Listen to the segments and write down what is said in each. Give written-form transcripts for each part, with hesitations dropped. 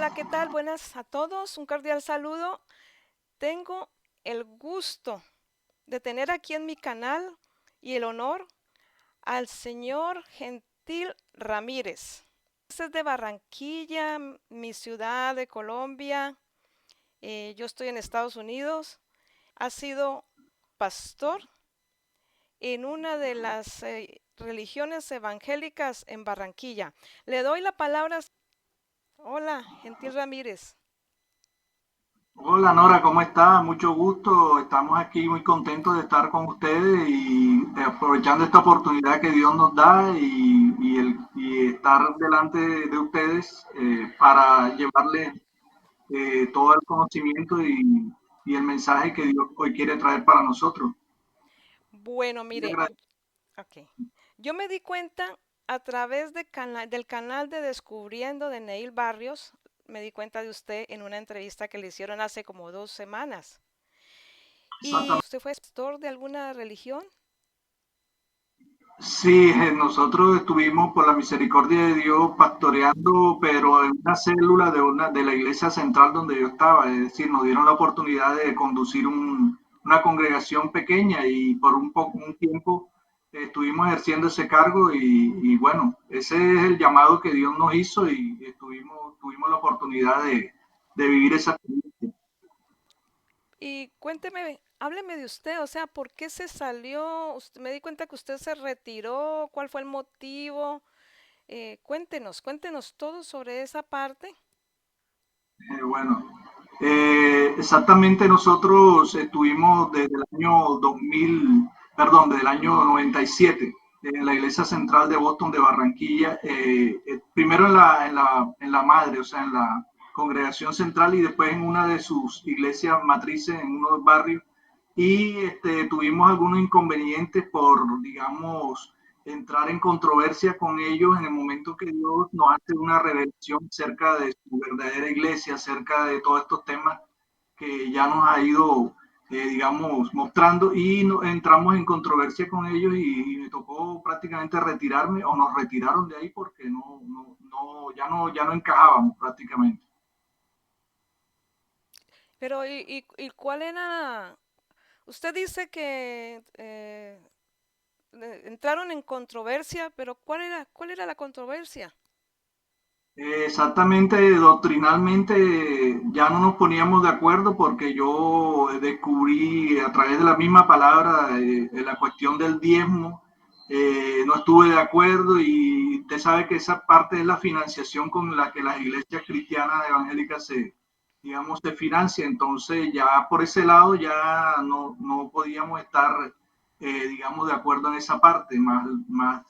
Hola, ¿qué tal? Buenas a todos, un cordial saludo. Tengo el gusto de tener aquí en mi canal y el honor al señor Gentil Ramírez. Este es de Barranquilla, mi ciudad de Colombia. Yo estoy en Estados Unidos. Ha sido pastor en una de las religiones evangélicas en Barranquilla. Le doy la palabra. Hola, Gentil Ramírez. Hola Nora, ¿cómo está? Mucho gusto. Estamos aquí muy contentos de estar con ustedes y aprovechando esta oportunidad que Dios nos da y estar delante de ustedes para llevarles todo el conocimiento y el mensaje que Dios hoy quiere traer para nosotros. Bueno, Muy mire, ok. Yo me di cuenta a través del canal de Descubriendo de Neil Barrios, me di cuenta de usted en una entrevista que le hicieron hace como 2 semanas. ¿Y agradecido. usted fue pastor de alguna religión? Sí, nosotros estuvimos por la misericordia de Dios pastoreando, pero en una célula de la iglesia central donde yo estaba, es decir, nos dieron la oportunidad de conducir una congregación pequeña y por un tiempo estuvimos ejerciendo ese cargo y bueno, ese es el llamado que Dios nos hizo y tuvimos la oportunidad de vivir esa experiencia. Y cuénteme, hábleme de usted, o sea, ¿por qué se salió? Me di cuenta que usted se retiró, ¿cuál fue el motivo? Cuéntenos todo sobre esa parte. Bueno, exactamente nosotros estuvimos desde el año 2000, perdón, desde el año 97 en la iglesia central de Boston de Barranquilla, primero en la madre, o sea, en la congregación central y después en una de sus iglesias matrices en unos barrios y tuvimos algunos inconvenientes por, digamos, entrar en controversia con ellos en el momento que Dios nos hace una revelación acerca de su verdadera iglesia, acerca de todos estos temas que ya nos ha ido, digamos, mostrando y entramos en controversia con ellos y me tocó prácticamente retirarme o nos retiraron de ahí porque ya no encajábamos prácticamente. Pero, ¿y cuál era? Usted dice que entraron en controversia, pero ¿cuál era la controversia? Exactamente, doctrinalmente ya no nos poníamos de acuerdo porque yo descubrí a través de la misma palabra la cuestión del diezmo, no estuve de acuerdo y usted sabe que esa parte es la financiación con la que las iglesias cristianas evangélicas digamos, se financia, entonces ya por ese lado ya no podíamos estar digamos, de acuerdo en esa parte, más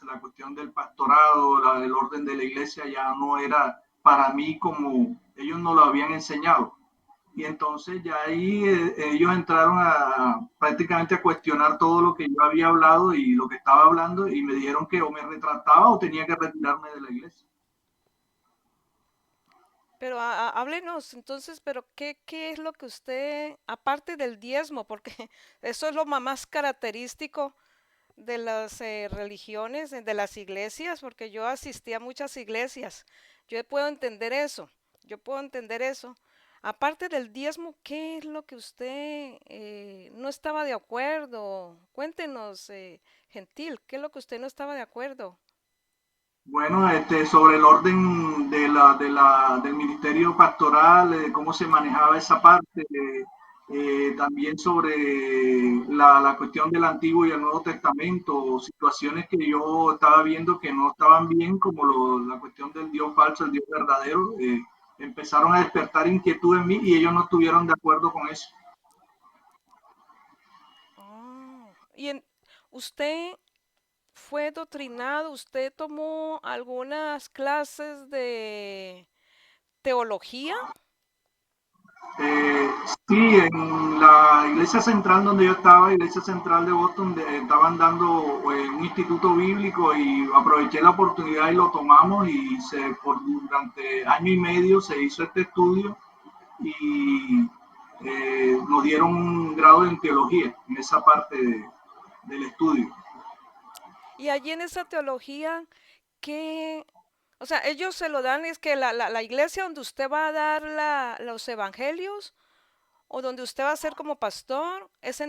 la cuestión del pastorado, del orden de la iglesia, ya no era para mí como ellos no lo habían enseñado. Y entonces ya ahí ellos entraron prácticamente a cuestionar todo lo que yo había hablado y lo que estaba hablando y me dijeron que o me retrataba o tenía que retirarme de la iglesia. Pero háblenos entonces, pero ¿qué es lo que usted, aparte del diezmo, porque eso es lo más característico de las religiones, de las iglesias, porque yo asistí a muchas iglesias, yo puedo entender eso, yo puedo entender eso. Aparte del diezmo, ¿qué es lo que usted no estaba de acuerdo? Cuéntenos, Gentil, ¿qué es lo que usted no estaba de acuerdo? Bueno, sobre el orden del ministerio pastoral, cómo se manejaba esa parte, también sobre la cuestión del Antiguo y el Nuevo Testamento, situaciones que yo estaba viendo que no estaban bien, como la cuestión del Dios falso, el Dios verdadero, empezaron a despertar inquietud en mí y ellos no estuvieron de acuerdo con eso. Ah, usted fue doctrinado, usted tomó algunas clases de teología. Eh, sí, en la iglesia central donde yo estaba, iglesia central de Boston, estaban dando un instituto bíblico y aproveché la oportunidad y lo tomamos y durante año y medio se hizo este estudio y nos dieron un grado en teología en esa parte del estudio. Y allí en esa teología, ¿qué? O sea, ellos se lo dan, es que la iglesia donde usted va a dar los evangelios o donde usted va a ser como pastor, es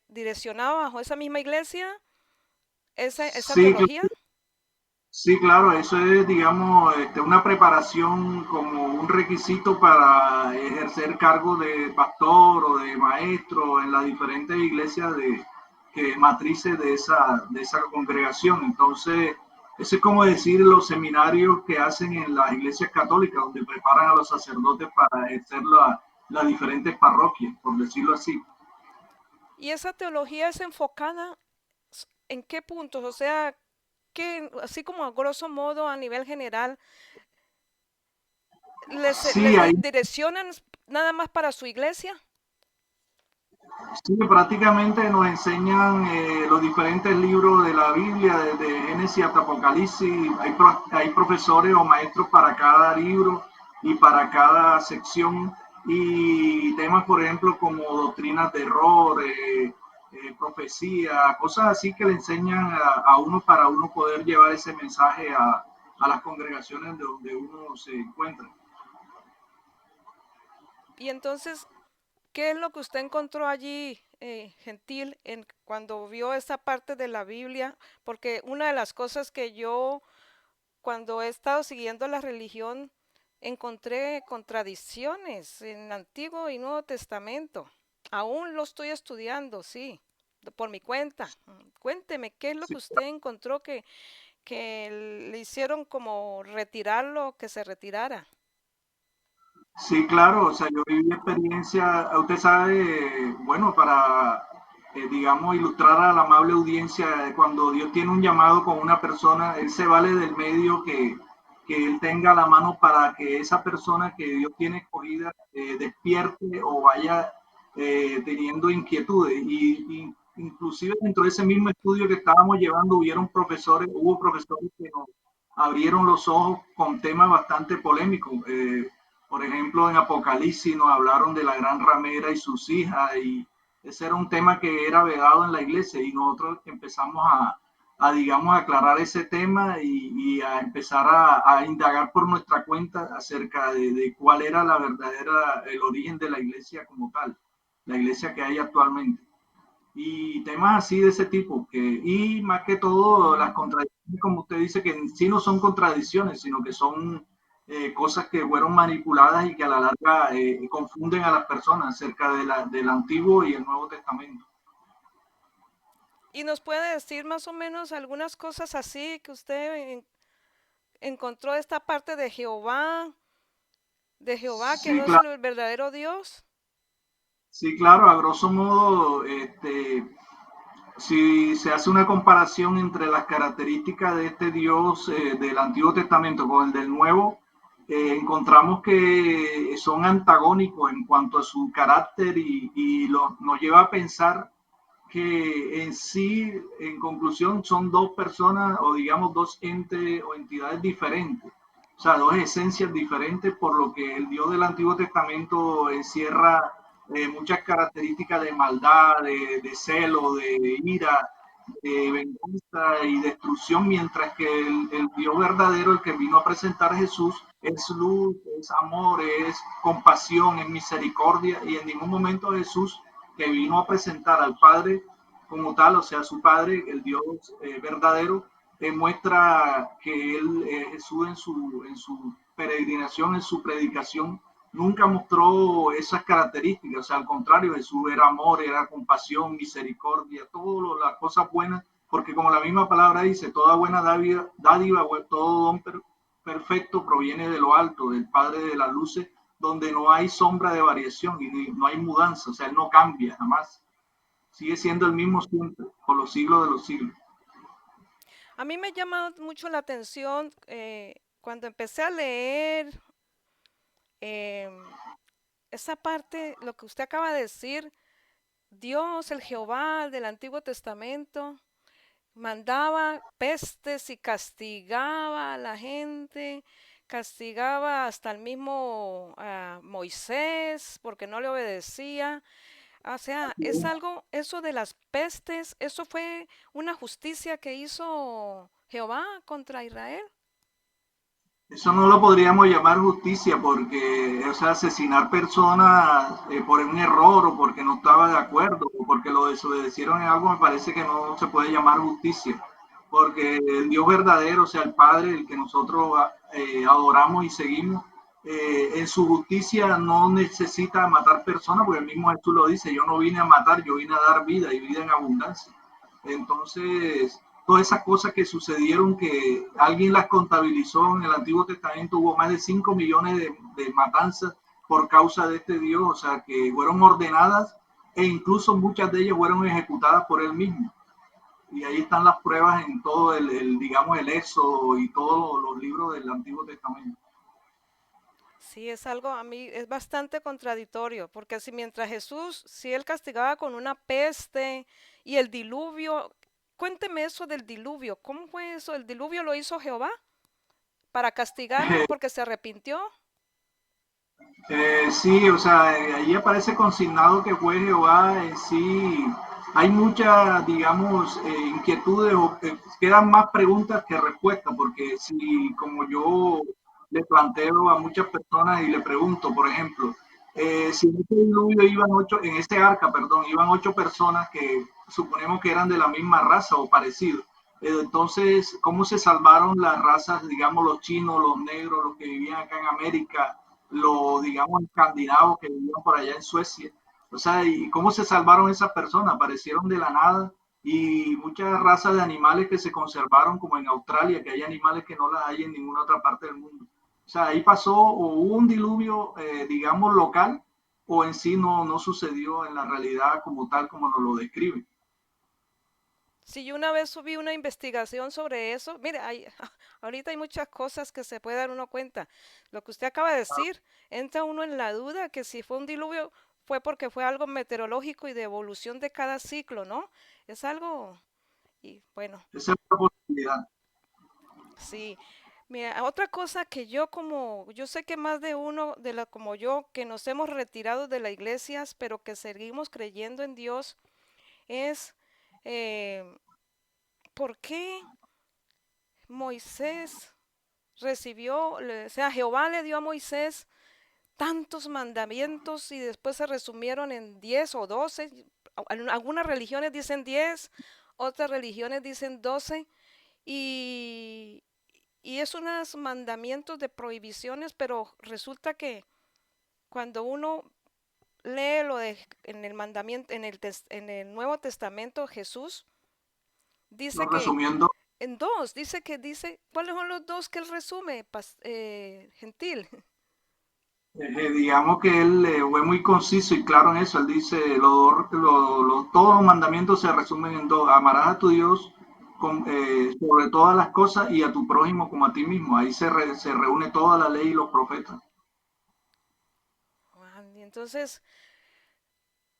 direccionado bajo esa misma iglesia, esa Sí, teología. sí, claro, eso es, digamos, una preparación como un requisito para ejercer cargo de pastor o de maestro en las diferentes iglesias que matrices de esa congregación. Entonces, eso es como decir los seminarios que hacen en las iglesias católicas, donde preparan a los sacerdotes para ejercer las diferentes parroquias, por decirlo así. Y esa teología es enfocada en qué puntos, o sea, que así como a grosso modo a nivel general, Sí, hay direccionan nada más para su iglesia. Sí, prácticamente nos enseñan los diferentes libros de la Biblia, desde Génesis hasta Apocalipsis. Hay profesores o maestros para cada libro y para cada sección. Y temas, por ejemplo, como doctrinas de error, profecía, cosas así que le enseñan a uno para uno poder llevar ese mensaje a las congregaciones de donde uno se encuentra. Y entonces, ¿qué es lo que usted encontró allí, Gentil, cuando vio esa parte de la Biblia? Porque una de las cosas que yo, cuando he estado siguiendo la religión, encontré contradicciones en Antiguo y Nuevo Testamento. Aún lo estoy estudiando, sí, por mi cuenta. Cuénteme, ¿qué es lo Sí, que usted encontró que le hicieron como retirarlo, que se retirara? Sí, claro, o sea, yo viví experiencia, usted sabe, bueno, para, digamos, ilustrar a la amable audiencia, cuando Dios tiene un llamado con una persona, Él se vale del medio que Él tenga a la mano para que esa persona que Dios tiene escogida despierte o vaya teniendo inquietudes. Y inclusive dentro de ese mismo estudio que estábamos llevando, hubo profesores que nos abrieron los ojos con temas bastante polémicos. Por ejemplo, en Apocalipsis nos hablaron de la gran ramera y sus hijas, y ese era un tema que era vedado en la iglesia, y nosotros empezamos digamos, aclarar ese tema y a empezar a indagar por nuestra cuenta acerca de cuál era la verdadera, el origen de la iglesia como tal, la iglesia que hay actualmente y temas así de ese tipo, y más que todo las contradicciones, como usted dice, que en sí no son contradicciones, sino que son cosas que fueron manipuladas y que a la larga confunden a las personas acerca del Antiguo y el Nuevo Testamento. ¿Y nos puede decir más o menos algunas cosas así que usted encontró esta parte de Jehová que Sí, no es claro, el verdadero Dios? sí, claro, a grosso modo, si se hace una comparación entre las características de este Dios del Antiguo Testamento con el del Nuevo, encontramos que son antagónicos en cuanto a su carácter nos lleva a pensar que en sí, en conclusión, son dos personas o digamos dos entes o entidades diferentes, o sea, dos esencias diferentes, por lo que el Dios del Antiguo Testamento encierra muchas características de maldad, de celo, de ira, de venganza y destrucción, mientras que el Dios verdadero, el que vino a presentar a Jesús, es luz, es amor, es compasión, es misericordia, y en ningún momento Jesús, que vino a presentar al Padre como tal, o sea, su Padre, el Dios verdadero, demuestra que él, Jesús en su peregrinación, en su predicación, nunca mostró esas características, o sea, al contrario, Jesús era amor, era compasión, misericordia, todas las cosas buenas, porque como la misma palabra dice, toda buena dádiva todo don perfecto proviene de lo alto, del Padre de las luces, donde no hay sombra de variación y no hay mudanza, o sea, él no cambia jamás, sigue siendo el mismo siempre, por los siglos de los siglos. A mí me llama mucho la atención cuando empecé a leer em, esa parte, lo que usted acaba de decir, Dios, el Jehová del Antiguo Testamento, mandaba pestes y castigaba a la gente, castigaba hasta el mismo Moisés porque no le obedecía. O sea, es algo, eso de las pestes, eso fue una justicia que hizo Jehová contra Israel. Eso no lo podríamos llamar justicia porque, o sea, asesinar personas por un error o porque no estaba de acuerdo o porque lo desobedecieron en algo me parece que no se puede llamar justicia. Porque el Dios verdadero, o sea, el Padre, el que nosotros adoramos y seguimos, en su justicia no necesita matar personas, porque el mismo Jesús lo dice, yo no vine a matar, yo vine a dar vida y vida en abundancia. Entonces, todas esas cosas que sucedieron, que alguien las contabilizó en el Antiguo Testamento, hubo más de 5 millones de matanzas por causa de este Dios, o sea, que fueron ordenadas e incluso muchas de ellas fueron ejecutadas por él mismo. Y ahí están las pruebas en todo digamos, el Éxodo y todos los libros del Antiguo Testamento. Sí, es algo a mí, es bastante contradictorio, porque si mientras Jesús, si él castigaba con una peste y el diluvio, cuénteme eso del diluvio, ¿cómo fue eso? ¿El diluvio lo hizo Jehová para castigarlo porque se arrepintió? Sí, o sea, ahí aparece consignado que fue Jehová en sí. Hay muchas, digamos, inquietudes o quedan más preguntas que respuestas, porque si como yo le planteo a muchas personas y le pregunto, por ejemplo, si en este diluvio iban ocho, en este arca, perdón, iban 8 personas que suponemos que eran de la misma raza o parecido. Entonces, ¿cómo se salvaron las razas, digamos, los chinos, los negros, los que vivían acá en América? Los, digamos, escandinavos que vivían por allá en Suecia. O sea, ¿y cómo se salvaron esas personas? Aparecieron de la nada y muchas razas de animales que se conservaron, como en Australia, que hay animales que no las hay en ninguna otra parte del mundo. O sea, ahí pasó o hubo un diluvio, digamos, local, o en sí no sucedió en la realidad como tal, como nos lo describen. Si yo una vez subí una investigación sobre eso, mire, ahorita hay muchas cosas que se puede dar uno cuenta. Lo que usted acaba de decir, entra uno en la duda que si fue un diluvio fue porque fue algo meteorológico y de evolución de cada ciclo, ¿no? Es algo, y bueno, Esa es la posibilidad. sí. Mira, otra cosa que yo como, yo sé que más de uno de la como yo que nos hemos retirado de las iglesias, pero que seguimos creyendo en Dios, es eh, ¿por qué Moisés o sea, Jehová le dio a Moisés tantos mandamientos y después se resumieron en 10 o 12? Algunas religiones dicen 10, otras religiones dicen 12 y, y es unos mandamientos de prohibiciones, pero resulta que cuando uno lee lo de en el mandamiento, en el Nuevo Testamento, Jesús Lo dice que resumiendo, en dos, dice, ¿cuáles son los dos que él resume, Gentil? digamos que él fue muy conciso y claro en eso. Él dice, todos los mandamientos se resumen en dos. Amarás a tu Dios sobre todas las cosas y a tu prójimo como a ti mismo. Ahí se reúne toda la ley y los profetas. Y entonces,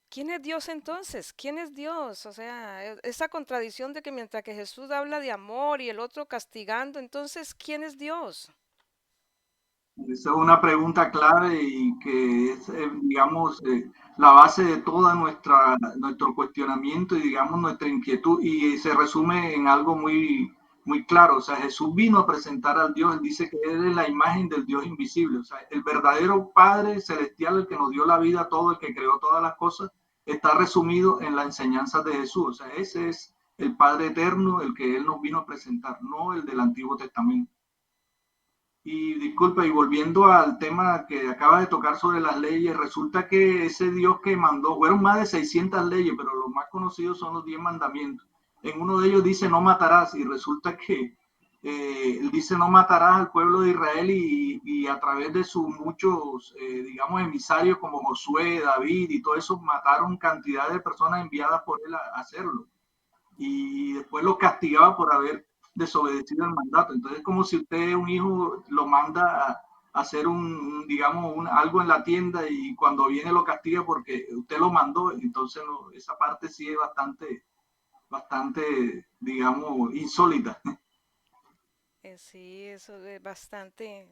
¿quién es Dios entonces? ¿Quién es Dios? O sea, esa contradicción de que mientras que Jesús habla de amor y el otro castigando, entonces, ¿quién es Dios? Esa es una pregunta clave y que es, digamos, la base de toda nuestro cuestionamiento y, digamos, nuestra inquietud y se resume en algo muy claro. O sea, Jesús vino a presentar al Dios, él dice que él es la imagen del Dios invisible. O sea, el verdadero Padre celestial, el que nos dio la vida, todo, el que creó todas las cosas, está resumido en la enseñanza de Jesús. O sea, ese es el Padre eterno, el que él nos vino a presentar, no el del Antiguo Testamento. Y disculpa, y volviendo al tema que acaba de tocar sobre las leyes, resulta que ese Dios que mandó, fueron más de 600 leyes, pero los más conocidos son los 10 mandamientos. En uno de ellos dice no matarás y resulta que él dice no matarás al pueblo de Israel y a través de sus muchos, digamos, emisarios como Josué, David y todo eso, mataron cantidad de personas enviadas por él a hacerlo y después lo castigaba por haber desobedecido el mandato. Entonces, es como si usted, un hijo, lo manda a hacer digamos, algo en la tienda y cuando viene lo castiga porque usted lo mandó. Entonces, no, esa parte sí es bastante, digamos, insólita. Sí, eso es bastante.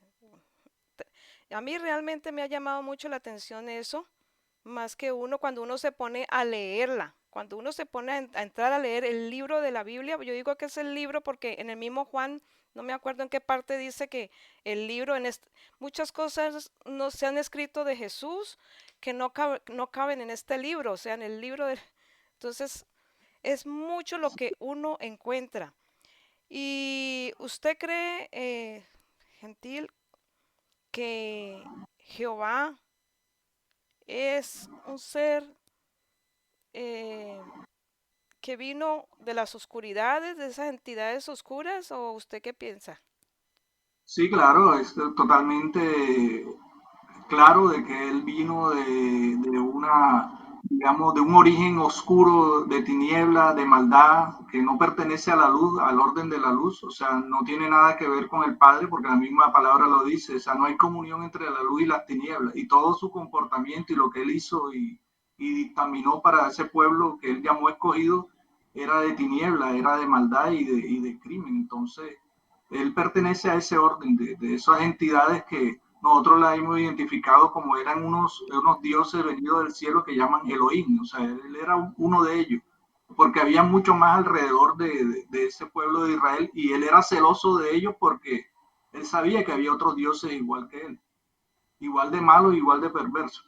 A mí realmente me ha llamado mucho la atención eso, más que uno cuando uno se pone a leerla. Cuando uno se pone a entrar a leer el libro de la Biblia, yo digo que es el libro porque en el mismo Juan, no me acuerdo en qué parte dice que el libro, muchas cosas no se han escrito de Jesús que no caben en este libro, o sea, en el libro de... Entonces, es mucho lo que uno encuentra. ¿Y usted cree, Gentil, que Jehová es un ser eh, que vino de las oscuridades, de esas entidades oscuras, o usted qué piensa? Sí, claro, es totalmente claro de que él vino de una, digamos, de un origen oscuro, de tiniebla, de maldad, que no pertenece a la luz, al orden de la luz, o sea, no tiene nada que ver con el Padre, porque la misma palabra lo dice, o sea, no hay comunión entre la luz y las tinieblas, y todo su comportamiento y lo que él hizo y dictaminó para ese pueblo que él llamó escogido, era de tiniebla, era de maldad y de crimen, entonces él pertenece a ese orden de esas entidades que nosotros la hemos identificado como eran unos dioses venidos del cielo que llaman Elohim, o sea, él era uno de ellos, porque había mucho más alrededor de ese pueblo de Israel y él era celoso de ellos porque él sabía que había otros dioses igual que él, igual de malos, igual de perversos.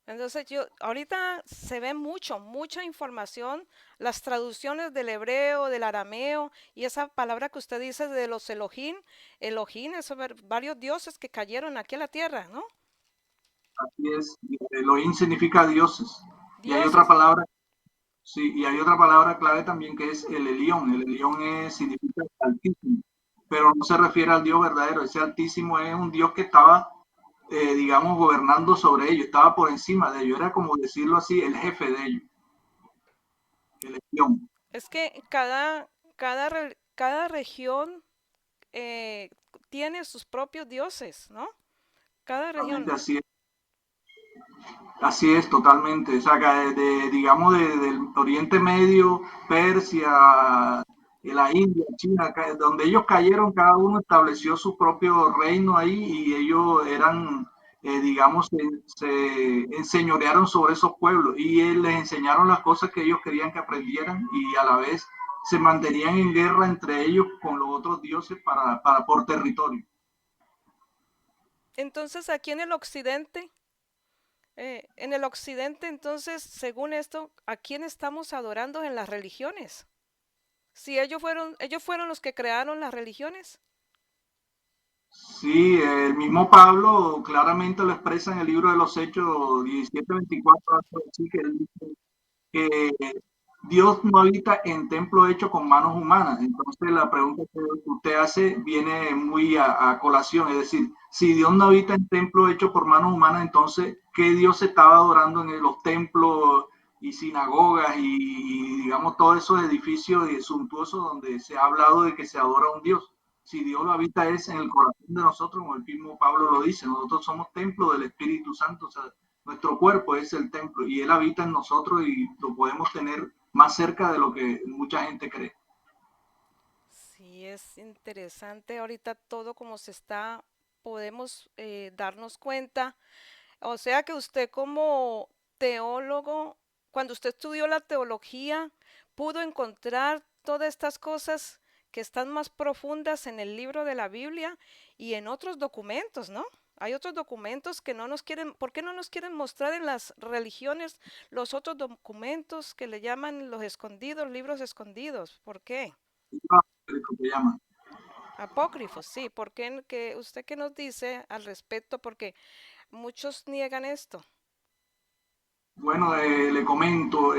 Entonces ahorita se ve mucha información, las traducciones del hebreo, del arameo, y esa palabra que usted dice de los Elohim, Elohim es varios dioses que cayeron aquí a la tierra, ¿no? Así es, Elohim significa dioses. Y hay otra Dioses. palabra. Sí, y hay otra palabra clave también que es el Elión. El Elión significa altísimo, pero no se refiere al Dios verdadero. Ese altísimo es un Dios que estaba, digamos, gobernando sobre ellos, estaba por encima de ellos. Era como decirlo así, el jefe de ellos, el Elión. Es que cada región eh, tiene sus propios dioses, ¿no? Cada región. Exactamente, así es totalmente. O sea, digamos, del Oriente Medio, Persia, la India, China, donde ellos cayeron, cada uno estableció su propio reino ahí y ellos eran, digamos, se enseñorearon sobre esos pueblos y les enseñaron las cosas que ellos querían que aprendieran y a la vez se mantenían en guerra entre ellos con los otros dioses por territorio. Entonces aquí en el occidente, entonces, según esto, ¿a quién estamos adorando en las religiones? Si ellos fueron los que crearon las religiones. Sí, el mismo Pablo claramente lo expresa en el libro de los Hechos 17:24, así que él dice que Dios no habita en templo hecho con manos humanas. Entonces la pregunta que usted hace viene muy a colación, es decir, si Dios no habita en templo hecho por manos humanas, entonces, ¿qué Dios se estaba adorando en los templos y sinagogas y digamos todos esos edificios suntuosos donde se ha hablado de que se adora a un Dios? Si Dios lo habita es en el corazón de nosotros, como el mismo Pablo lo dice, nosotros somos templo del Espíritu Santo, o sea, nuestro cuerpo es el templo y Él habita en nosotros y lo podemos tener más cerca de lo que mucha gente cree. Sí, es interesante ahorita todo como se está, podemos darnos cuenta. O sea que usted como teólogo, cuando usted estudió la teología, pudo encontrar todas estas cosas que están más profundas en el libro de la Biblia y en otros documentos, ¿no? Hay otros documentos que no nos quieren, ¿por qué no nos quieren mostrar en las religiones los otros documentos que le llaman los escondidos, libros escondidos? ¿Por qué? Que llaman. Apócrifos, sí. ¿Por qué? ¿Usted qué nos dice al respecto? Porque muchos niegan esto. Bueno, le comento,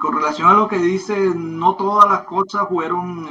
con relación a lo que dice, no todas las cosas fueron,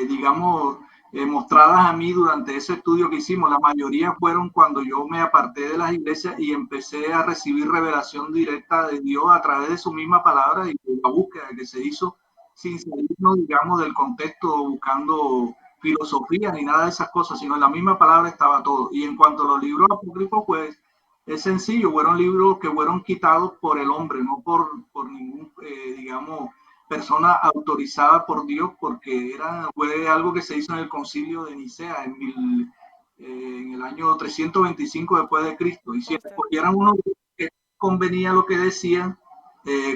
digamos, mostradas a mí durante ese estudio que hicimos. La mayoría fueron cuando yo me aparté de las iglesias y empecé a recibir revelación directa de Dios a través de su misma palabra y de la búsqueda que se hizo sin salirnos, digamos, del contexto buscando filosofía ni nada de esas cosas, sino en la misma palabra estaba todo. Y en cuanto a los libros apócrifos, pues es sencillo, fueron libros que fueron quitados por el hombre, no por ningún, digamos, persona autorizada por Dios, porque fue algo que se hizo en el concilio de Nicea en el año 325 después de Cristo. Y si Constante. escogieran uno que convenía lo que decían,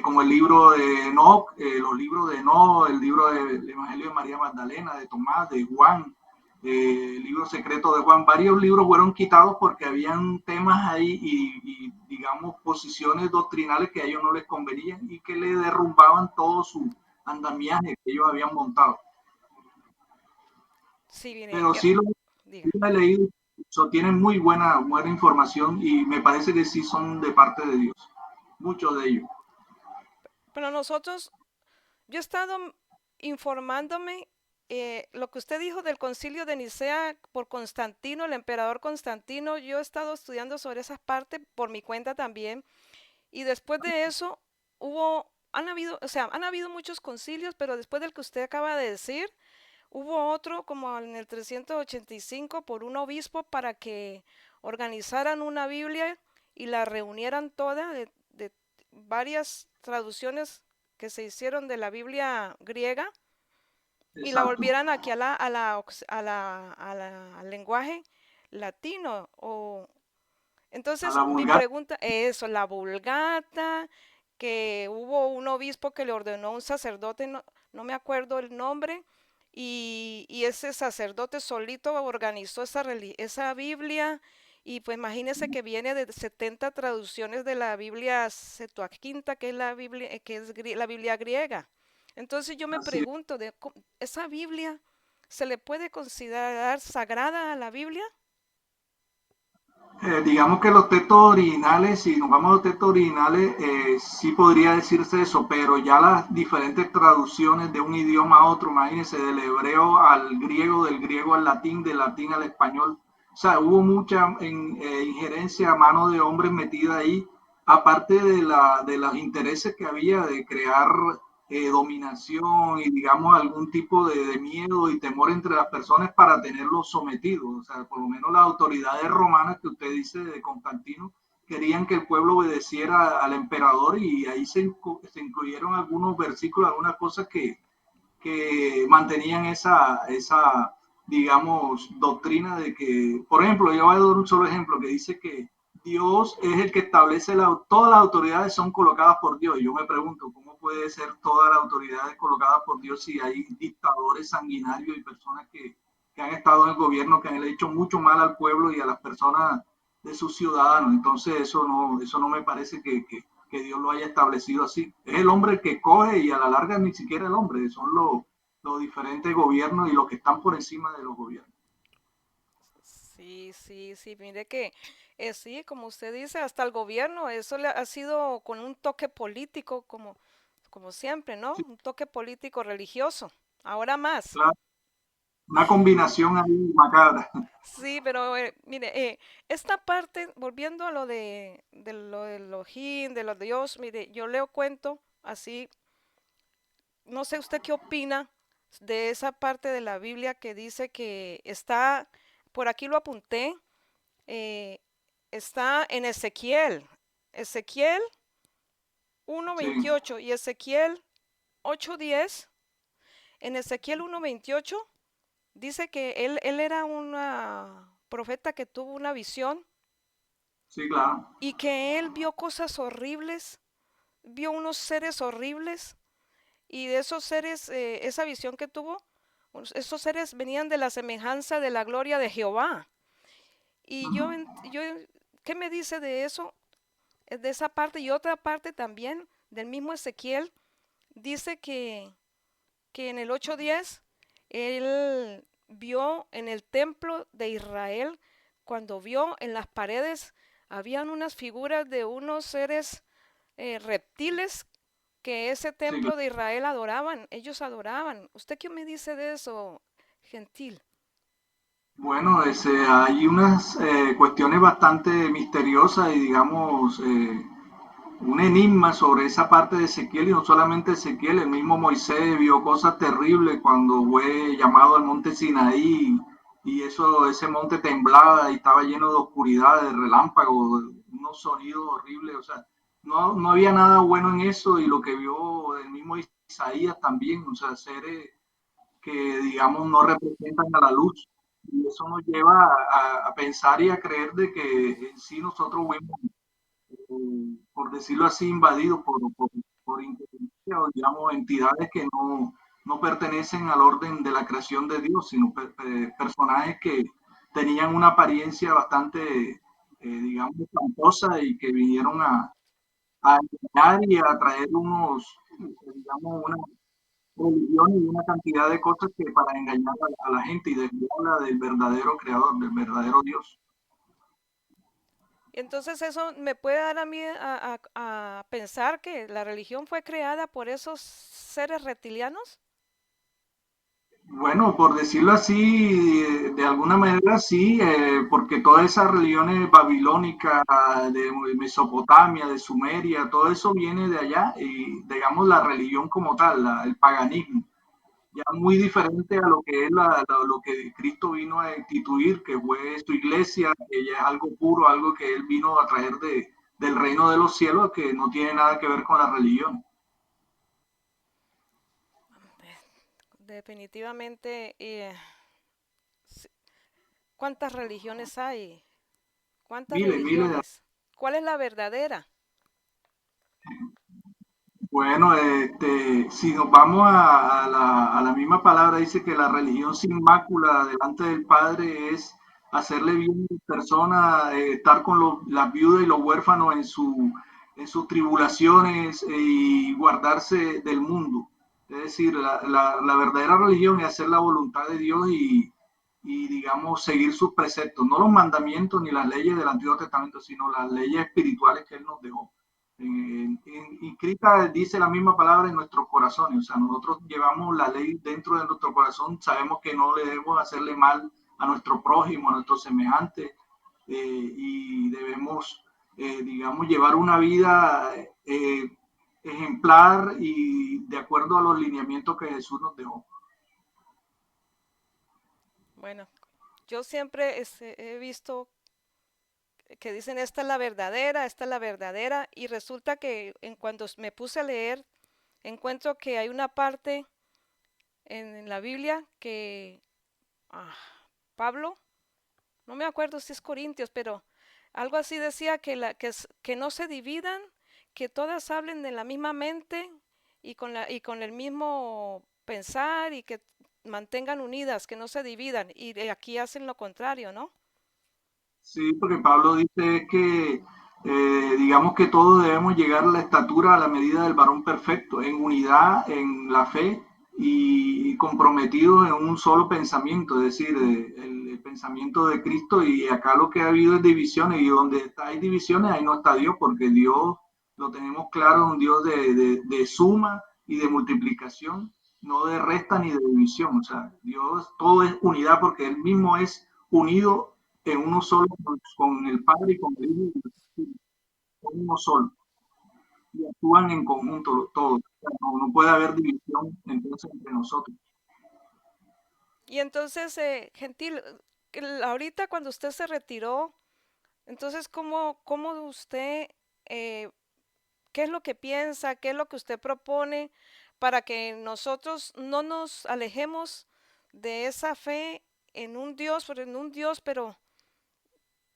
como el libro de Enoch, los libros de Enoch, el libro del Evangelio de María Magdalena, de Tomás, de Juan, el libro secreto de Juan. Varios libros fueron quitados porque habían temas ahí y, digamos, posiciones doctrinales que a ellos no les convenían y que le derrumbaban todo su andamiaje que ellos habían montado. Sí, mire, Pero sí diga. sí lo he leído, tienen muy buena información y me parece que sí son de parte de Dios, muchos de ellos. Pero nosotros, yo he estado informándome lo que usted dijo del concilio de Nicea por Constantino, el emperador Constantino. Yo he estado estudiando sobre esas partes por mi cuenta también. Y después de eso han habido, o sea, han habido muchos concilios, pero después del que usted acaba de decir, hubo otro como en el 385 por un obispo para que organizaran una Biblia y la reunieran toda de varias traducciones que se hicieron de la Biblia griega y la Exacto. volvieran aquí al lenguaje latino. A Entonces, la mi vulgata. pregunta es eso, la Vulgata, que hubo un obispo que le ordenó a un sacerdote, no me acuerdo el nombre, y ese sacerdote solito organizó esa Biblia, y pues imagínese que viene de 70 traducciones de la Biblia Septuaginta, que es la Biblia, la Biblia griega. Entonces yo me Así es. pregunto, ¿esa Biblia se le puede considerar sagrada a la Biblia? Digamos que los textos originales, si nos vamos a los textos originales, sí podría decirse eso, pero ya las diferentes traducciones de un idioma a otro, imagínense, del hebreo al griego, del griego al latín, del latín al español. O sea, hubo mucha injerencia a mano de hombres metida ahí, aparte de los intereses que había de crear dominación y, digamos, algún tipo de miedo y temor entre las personas para tenerlos sometidos. O sea, por lo menos las autoridades romanas que usted dice de Constantino querían que el pueblo obedeciera al emperador y ahí se incluyeron algunos versículos, algunas cosas que mantenían esa, digamos, doctrina de que, por ejemplo, yo voy a dar un solo ejemplo que dice que Dios es el que establece, todas las autoridades son colocadas por Dios. Y yo me pregunto, ¿cómo puede ser todas las autoridades colocadas por Dios si hay dictadores sanguinarios y personas que han estado en el gobierno, que han hecho mucho mal al pueblo y a las personas de sus ciudadanos? Entonces eso no me parece que Dios lo haya establecido así. Es el hombre el que coge y a la larga ni siquiera el hombre, son los diferentes gobiernos y los que están por encima de los gobiernos. Sí, sí, sí, mire que sí, como usted dice, hasta el gobierno, eso le ha sido con un toque político, como siempre, ¿no? Sí, Un toque político religioso, ahora más. claro, una combinación ahí macabra. Sí, pero mire, esta parte, volviendo a lo de Elohim, de los Dios, mire, yo leo cuento así, no sé usted qué opina de esa parte de la Biblia que dice que está, por aquí lo apunté, eh, está en Ezequiel uno Sí, veintiocho y Ezequiel 8:10. En Ezequiel 1:28 dice que él era una profeta que tuvo una visión sí, claro. y que él vio cosas horribles, vio unos seres horribles y de esos seres, esa visión que tuvo, esos seres venían de la semejanza de la gloria de Jehová. Y Ujú. ¿qué me dice de eso? De esa parte y otra parte también del mismo Ezequiel, dice que en el 8:10 él vio en el templo de Israel, cuando vio en las paredes, habían unas figuras de unos seres reptiles que ese Sí, templo de Israel adoraban, ellos adoraban. ¿Usted qué me dice de eso, Gentil? bueno, hay unas cuestiones bastante misteriosas y digamos un enigma sobre esa parte de Ezequiel y no solamente Ezequiel, el mismo Moisés vio cosas terribles cuando fue llamado al monte Sinaí y eso, ese monte temblaba y estaba lleno de oscuridad, de relámpagos, unos sonidos horribles, o sea, no había nada bueno en eso y lo que vio el mismo Isaías también, o sea, seres que digamos no representan a la luz y eso nos lleva a pensar y a creer de que en sí nosotros fuimos por decirlo así, invadido por por inteligencia o digamos entidades que no pertenecen al orden de la creación de Dios, sino personajes que tenían una apariencia bastante, digamos, espantosa y que vinieron a engañar y a traer digamos, una religión y una cantidad de cosas que para engañar a la gente y desviarla del verdadero creador, del verdadero Dios. Y entonces eso me puede dar a mí a pensar que la religión fue creada por esos seres reptilianos. Bueno, por decirlo así, de alguna manera sí, porque todas esas religiones babilónicas de Mesopotamia, de Sumeria, todo eso viene de allá y digamos la religión como tal, el paganismo, ya muy diferente a lo que es lo que Cristo vino a instituir, que fue su iglesia, que ya es algo puro, algo que él vino a traer del reino de los cielos, que no tiene nada que ver con la religión. Definitivamente, sí, ¿cuántas religiones hay? ¿Cuántas Miles, miles de. religiones? ¿Cuál es la verdadera? Bueno, si nos vamos a la misma palabra, dice que la religión sin mácula delante del Padre es hacerle bien a la persona, estar con las viudas y los huérfanos en sus tribulaciones y guardarse del mundo. Es decir, la verdadera religión es hacer la voluntad de Dios y, digamos, seguir sus preceptos, no los mandamientos ni las leyes del Antiguo Testamento, sino las leyes espirituales que Él nos dejó inscrita, dice la misma palabra en nuestros corazones. O sea, nosotros llevamos la ley dentro de nuestro corazón, sabemos que no le debemos hacerle mal a nuestro prójimo, a nuestros semejantes, y debemos, digamos, llevar una vida ejemplar y de acuerdo a los lineamientos que Jesús nos dejó. Bueno, yo siempre he visto que dicen esta es la verdadera, y resulta que en cuando me puse a leer, encuentro que hay una parte en la Biblia que ah, Pablo, no me acuerdo si es Corintios, pero algo así decía que no se dividan, que todas hablen de la misma mente y con el mismo pensar y que mantengan unidas, que no se dividan. Y de aquí hacen lo contrario, ¿no? Sí, porque Pablo dice que, digamos que todos debemos llegar a la estatura, a la medida del varón perfecto, en unidad, en la fe y comprometidos en un solo pensamiento, es decir, el pensamiento de Cristo. Y acá lo que ha habido es divisiones, y donde hay divisiones, ahí no está Dios, porque Dios, lo tenemos claro, es un Dios de suma y de multiplicación, no de resta ni de división. O sea, Dios, todo es unidad, porque Él mismo es unido en uno solo con el Padre y con el Hijo, son uno solo, y actúan en conjunto todos. O sea, no puede haber división entonces entre nosotros. Y entonces, Gentil, ahorita cuando usted se retiró, entonces, cómo usted, eh, qué es lo que piensa, qué es lo que usted propone para que nosotros no nos alejemos de esa fe en un Dios, pero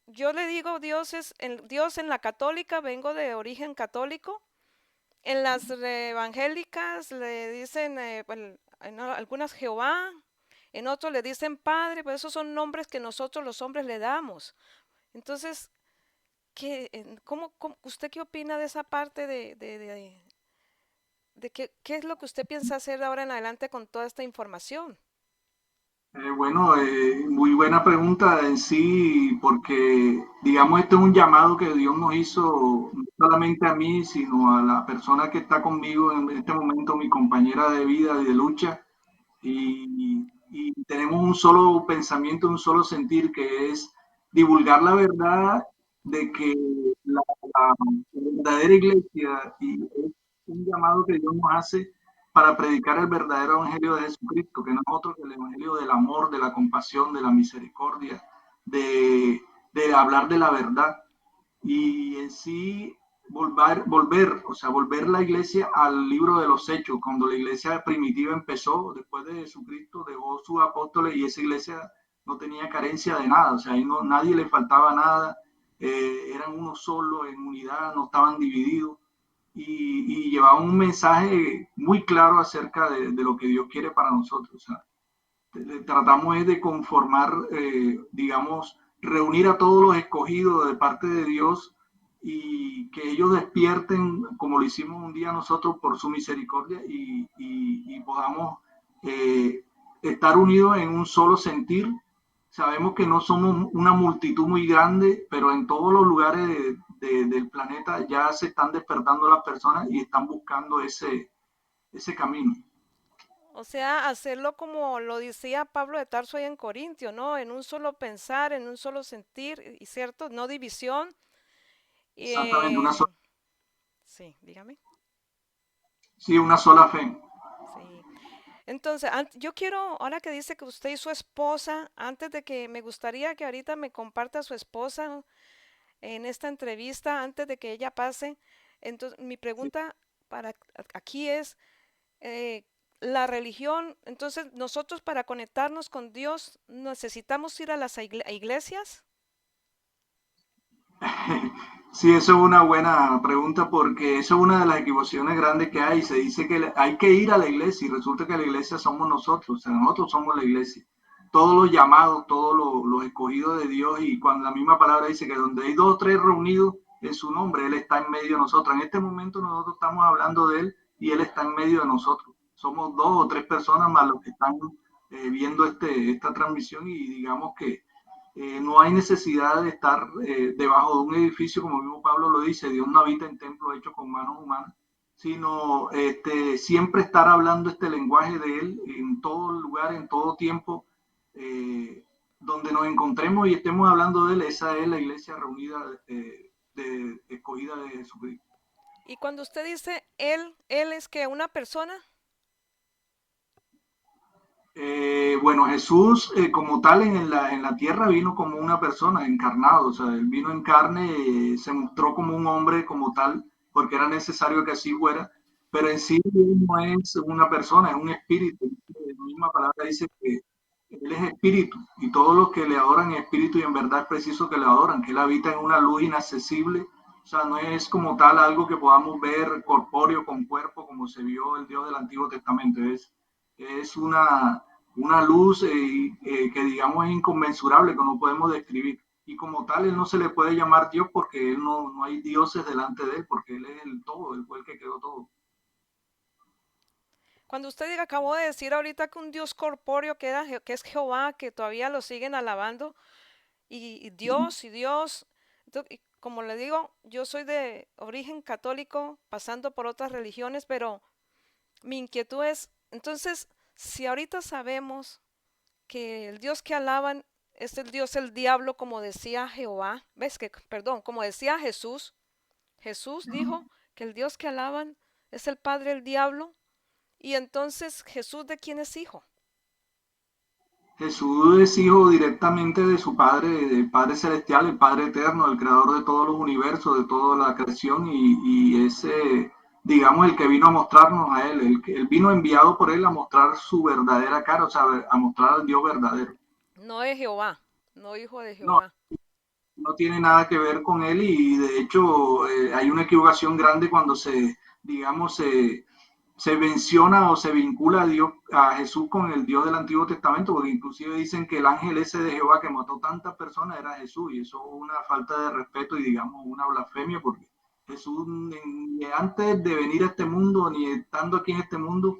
yo le digo Dios es el Dios en la católica, vengo de origen católico, en las evangélicas le dicen, en algunas Jehová, en otros le dicen Padre, pues esos son nombres que nosotros los hombres le damos. Entonces, ¿usted qué opina de esa parte de qué es lo que usted piensa hacer de ahora en adelante con toda esta información? Bueno, muy buena pregunta en sí, porque digamos este es un llamado que Dios nos hizo, no solamente a mí, sino a la persona que está conmigo en este momento, mi compañera de vida y de lucha, y tenemos un solo pensamiento, un solo sentir, que es divulgar la verdad de que la verdadera iglesia, y es un llamado que Dios nos hace para predicar el verdadero evangelio de Jesucristo, que no es otro que el evangelio del amor, de la compasión, de la misericordia, de hablar de la verdad y en sí o sea, volver la iglesia al libro de los hechos, cuando la iglesia primitiva empezó, después de Jesucristo, dejó sus apóstoles y esa iglesia no tenía carencia de nada, o sea, ahí no, nadie le faltaba nada, eran uno solo, en unidad, no estaban divididos. y llevaban un mensaje muy claro acerca de lo que Dios quiere para nosotros. O sea, tratamos de conformar, digamos, reunir a todos los escogidos de parte de Dios y que ellos despierten, como lo hicimos un día nosotros por su misericordia y podamos estar unidos en un solo sentir. Sabemos que no somos una multitud muy grande, pero en todos los lugares del planeta ya se están despertando las personas y están buscando ese camino. O sea, hacerlo como lo decía Pablo de Tarso ahí en Corintio, ¿no? En un solo pensar, en un solo sentir, y cierto, no división. Exactamente, Eh, sí, dígame. sí, una sola fe. Sí. Entonces, yo quiero, ahora que dice que usted y su esposa, antes de que me gustaría que ahorita me comparta su esposa en esta entrevista, antes de que ella pase. Entonces, mi pregunta para aquí es, eh, la religión, entonces nosotros para conectarnos con Dios necesitamos ir a las iglesias. Sí, eso es una buena pregunta porque eso es una de las equivocaciones grandes que hay. Se dice que hay que ir a la iglesia y resulta que la iglesia somos nosotros, o sea, nosotros somos la iglesia. Todos los llamados, todos los escogidos de Dios y cuando la misma palabra dice que donde hay dos o tres reunidos en su nombre, Él está en medio de nosotros. En este momento nosotros estamos hablando de Él y Él está en medio de nosotros. Somos dos o tres personas más los que están viendo esta transmisión y digamos que no hay necesidad de estar debajo de un edificio, como mismo Pablo lo dice, Dios no habita en templos hechos con manos humanas, sino siempre estar hablando este lenguaje de Él en todo lugar, en todo tiempo, eh, donde nos encontremos y estemos hablando de Él, esa es la iglesia reunida escogida de Jesucristo. Y cuando usted dice él es que una persona, Bueno, Jesús como tal en la tierra vino como una persona encarnado, o sea, él vino en carne, se mostró como un hombre como tal, porque era necesario que así fuera, pero en sí él no es una persona, es un espíritu. La misma palabra dice que él es espíritu y todos los que le adoran en espíritu y en verdad es preciso que le adoran, que él habita en una luz inaccesible, o sea, no es como tal algo que podamos ver corpóreo con cuerpo como se vio el Dios del Antiguo Testamento, es una luz que digamos es inconmensurable, que no podemos describir. Y como tal, él no se le puede llamar Dios porque él no hay dioses delante de él, porque él es el todo, él fue el que creó todo. cuando usted acabó de decir ahorita que un Dios corpóreo que, que es Jehová, que todavía lo siguen alabando, y Dios y Dios, y como le digo, yo soy de origen católico, pasando por otras religiones, pero mi inquietud es, entonces, si ahorita sabemos que el Dios que alaban es el Dios el diablo, como decía Jehová, ves que, perdón, como decía Jesús, Jesús dijo que el Dios que alaban es el Padre el diablo, y entonces Jesús de quién es hijo. Jesús es hijo directamente de su Padre, del Padre Celestial, el Padre Eterno, el creador de todos los universos, de toda la creación y ese, digamos, el que vino a mostrarnos a él, él vino enviado por él a mostrar su verdadera cara, o sea, a mostrar al Dios verdadero. No es Jehová, no hijo de No, Jehová. no tiene nada que ver con él y de hecho hay una equivocación grande cuando digamos, se menciona o se vincula a Dios, a Jesús con el Dios del Antiguo Testamento, porque inclusive dicen que el ángel ese de Jehová que mató tantas personas era Jesús y eso es una falta de respeto y digamos una blasfemia porque Jesús ni antes de venir a este mundo ni estando aquí en este mundo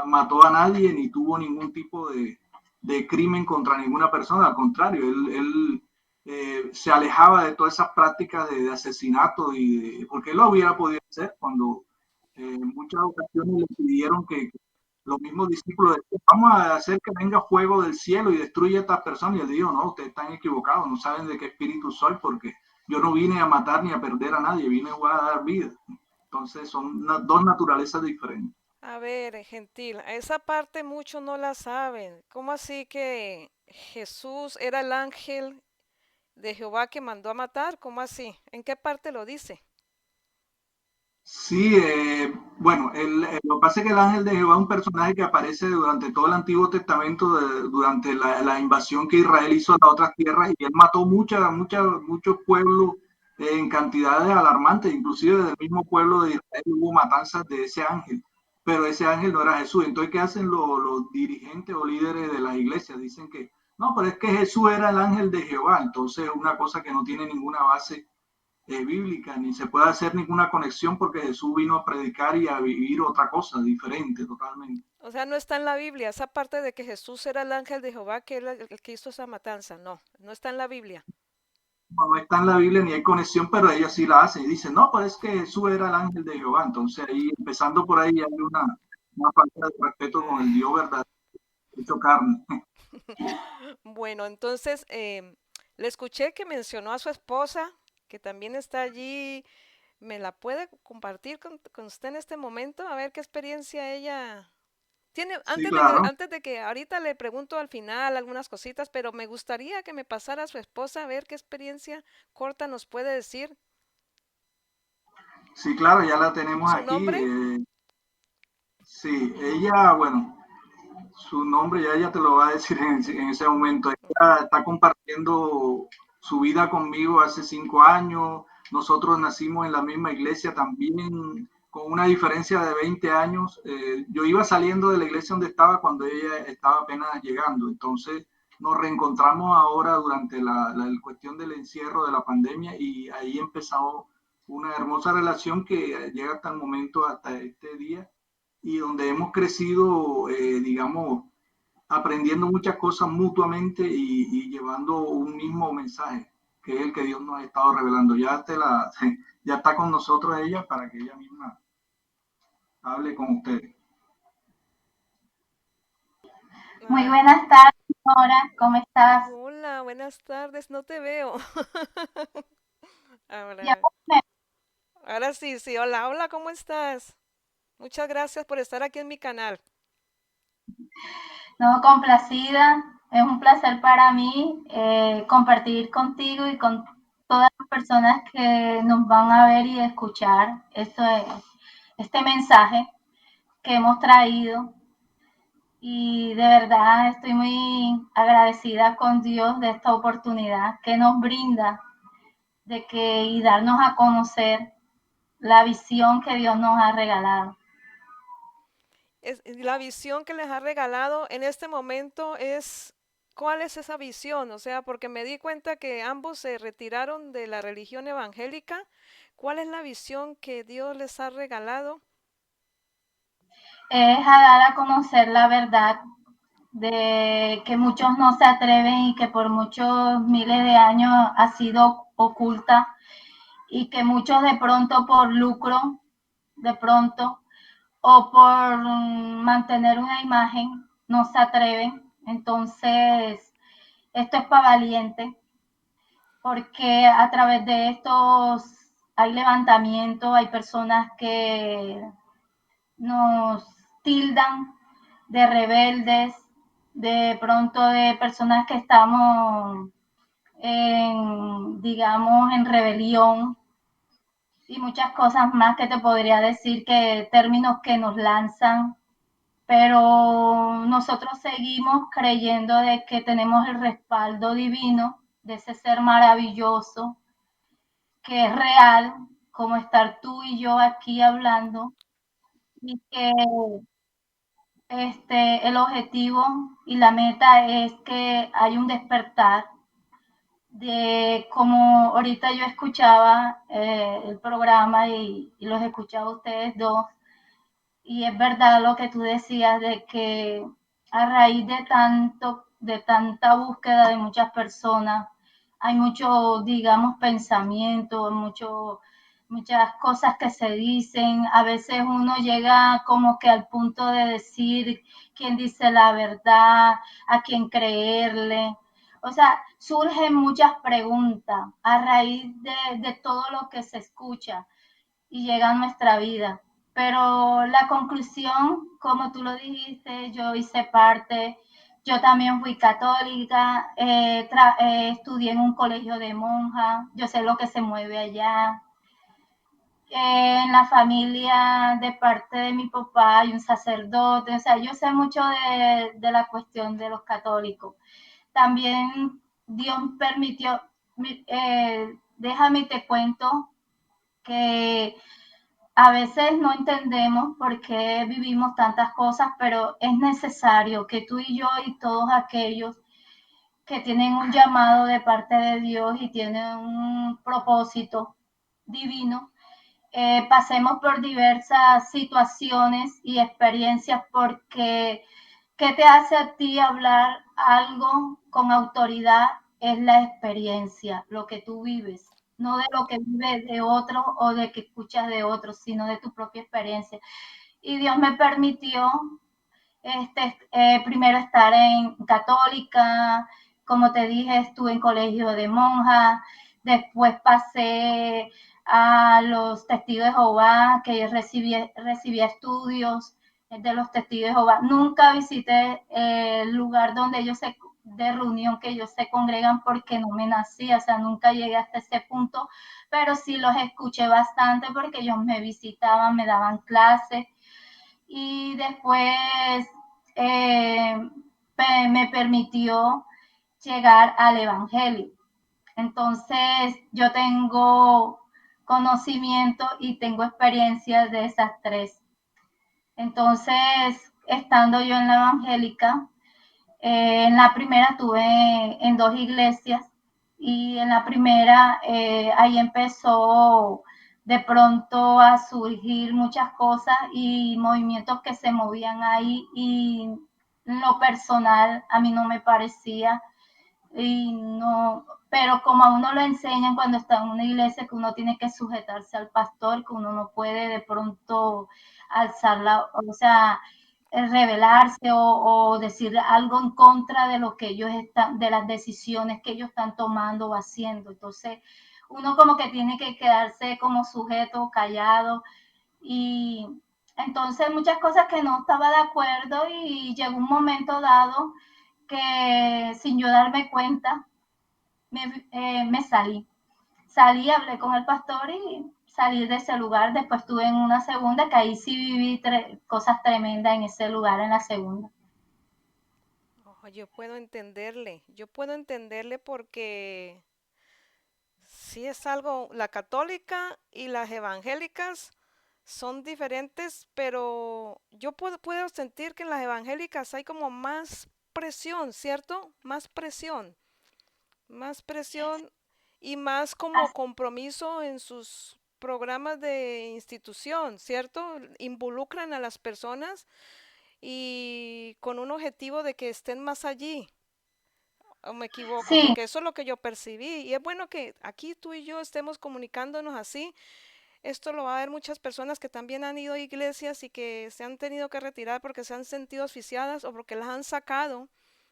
mató a nadie ni tuvo ningún tipo de crimen contra ninguna persona, al contrario, él se alejaba de todas esas prácticas de asesinato porque él lo hubiera podido hacer cuando en muchas ocasiones le pidieron que los mismos discípulos decían, vamos a hacer que venga fuego del cielo y destruya a estas personas. Y él dijo, no, ustedes están equivocados, no saben de qué espíritu soy porque yo no vine a matar ni a perder a nadie, vine a dar vida. Entonces son dos naturalezas diferentes. A ver, gentil, a esa parte muchos no la saben. ¿Cómo así que Jesús era el ángel de Jehová que mandó a matar? ¿Cómo así? ¿En qué parte lo dice? Sí, bueno, lo que pasa es que el ángel de Jehová es un personaje que aparece durante todo el Antiguo Testamento, durante la invasión que Israel hizo a las otras tierras y él mató muchos pueblos en cantidades alarmantes, inclusive del mismo pueblo de Israel hubo matanzas de ese ángel, pero ese ángel no era Jesús. Entonces, ¿qué hacen los dirigentes o líderes de las iglesias? Dicen que no, pero es que Jesús era el ángel de Jehová. Entonces, una cosa que no tiene ninguna base bíblica, ni se puede hacer ninguna conexión porque Jesús vino a predicar y a vivir otra cosa diferente totalmente. O sea, no está en la Biblia, esa parte de que Jesús era el ángel de Jehová que era el que hizo esa matanza. No, no está en la Biblia. No está en la Biblia ni hay conexión, pero ella sí la hace y dice, no, pero es que Jesús era el ángel de Jehová. Entonces ahí, empezando por ahí, hay una falta de respeto con el Ah, Dios verdadero hecho carne. bueno, entonces le escuché que mencionó a su esposa, que también está allí. ¿Me la puede compartir con usted en este momento? A ver qué experiencia ella tiene. Sí, claro. Antes de que ahorita le pregunto al final algunas cositas, pero me gustaría que me pasara a su esposa a ver qué experiencia corta nos puede decir. Sí, claro, ya la tenemos ¿Su aquí. nombre? Sí, ella, bueno, su nombre ya ella te lo va a decir en ese momento. Ella está compartiendo su vida conmigo hace 5 años. Nosotros nacimos en la misma iglesia también, con una diferencia de 20 años. Yo iba saliendo de la iglesia donde estaba cuando ella estaba apenas llegando. Entonces nos reencontramos ahora durante la cuestión del encierro de la pandemia y ahí empezó una hermosa relación que llega hasta el momento, hasta este día y donde hemos crecido, digamos, aprendiendo muchas cosas mutuamente y llevando un mismo mensaje, que es el que Dios nos ha estado revelando. Ya está con nosotros ella para que ella misma hable con ustedes. Muy Ah, buenas tardes, Nora. ¿Cómo estás? hola, buenas tardes, no te veo. Ya Ahora, ahora sí, sí, hola, hola, ¿cómo estás? Muchas gracias por estar aquí en mi canal. no, complacida. Es un placer para mí compartir contigo y con todas las personas que nos van a ver y escuchar este mensaje que hemos traído. Y de verdad estoy muy agradecida con Dios de esta oportunidad que nos brinda y darnos a conocer la visión que Dios nos ha regalado. La visión que les ha regalado en este momento es, ¿cuál es esa visión? O sea, porque me di cuenta que ambos se retiraron de la religión evangélica. ¿Cuál es la visión que Dios les ha regalado? Es a dar a conocer la verdad de que muchos no se atreven y que por muchos miles de años ha sido oculta y que muchos de pronto por lucro, de pronto, o por mantener una imagen, no se atreven. Entonces, esto es para valiente, porque a través de estos hay levantamiento, hay personas que nos tildan de rebeldes, de pronto de personas que estamos digamos, en rebelión y muchas cosas más que te podría decir que términos que nos lanzan, pero nosotros seguimos creyendo de que tenemos el respaldo divino de ese ser maravilloso que es real, como estar tú y yo aquí hablando, y que el objetivo y la meta es que hay un despertar de como ahorita yo escuchaba el programa y los escuchaba a ustedes dos, y es verdad lo que tú decías de que a raíz de tanta búsqueda de muchas personas, hay mucho, digamos, pensamiento, muchas cosas que se dicen. A veces uno llega como que al punto de decir quién dice la verdad, a quién creerle. O sea, surgen muchas preguntas a raíz de todo lo que se escucha y llega a nuestra vida. Pero la conclusión, como tú lo dijiste, yo hice parte, yo también fui católica, estudié en un colegio de monjas, yo sé lo que se mueve allá. En la familia de parte de mi papá hay un sacerdote, o sea, yo sé mucho de la cuestión de los católicos. También Dios permitió, déjame y te cuento que a veces no entendemos por qué vivimos tantas cosas, pero es necesario que tú y yo y todos aquellos que tienen un llamado de parte de Dios y tienen un propósito divino, pasemos por diversas situaciones y experiencias porque ¿qué te hace a ti hablar algo con autoridad? Es la experiencia, lo que tú vives, no de lo que vives de otros o de que escuchas de otros, sino de tu propia experiencia. Y Dios me permitió primero estar en católica, como te dije, estuve en colegio de monjas, después pasé a los testigos de Jehová, que recibí estudios de los testigos de Jehová. Nunca visité el lugar donde ellos de reunión que ellos se congregan porque no me nací, o sea, nunca llegué hasta ese punto, pero sí los escuché bastante porque ellos me visitaban, me daban clases y después eh, me permitió llegar al Evangelio. Entonces yo tengo conocimiento y tengo experiencias de esas tres. Entonces, estando yo en la evangélica, en la primera estuve en dos iglesias y en la primera ahí empezó de pronto a surgir muchas cosas y movimientos que se movían ahí y lo personal a mí no me parecía y no, pero como a uno lo enseñan cuando está en una iglesia que uno tiene que sujetarse al pastor, que uno no puede de pronto alzarla, o sea, rebelarse o decir algo en contra de lo que ellos están, de las decisiones que ellos están tomando o haciendo. Entonces, uno como que tiene que quedarse como sujeto, callado y entonces muchas cosas que no estaba de acuerdo y llegó un momento dado que sin yo darme cuenta me salí. Salí, hablé con el pastor y salí de ese lugar. Después estuve en una segunda, que ahí sí viví cosas tremendas en ese lugar, en la segunda. Oh, yo puedo entenderle porque sí es algo, la católica y las evangélicas son diferentes, pero yo puedo sentir que en las evangélicas hay como más presión, ¿cierto? Más presión y más como compromiso en sus programas de institución, ¿cierto? Involucran a las personas y con un objetivo de que estén más allí. ¿O me equivoco? Sí, Porque eso es lo que yo percibí. Y es bueno que aquí tú y yo estemos comunicándonos así. Esto lo va a ver muchas personas que también han ido a iglesias y que se han tenido que retirar porque se han sentido asfixiadas o porque las han sacado,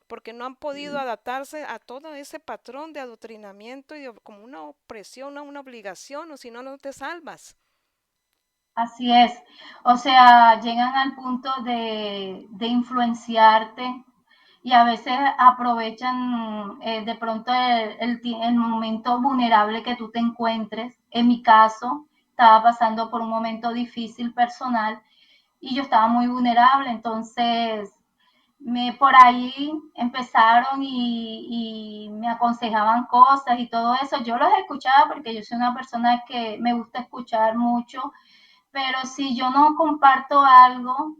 porque no han podido adaptarse a todo ese patrón de adoctrinamiento y como una opresión, una obligación, o si no, no te salvas. así es. O sea, llegan al punto de influenciarte y a veces aprovechan de pronto el momento vulnerable que tú te encuentres. En mi caso, estaba pasando por un momento difícil personal y yo estaba muy vulnerable, entonces por ahí empezaron y me aconsejaban cosas y todo eso. Yo los escuchaba porque yo soy una persona que me gusta escuchar mucho, pero si yo no comparto algo,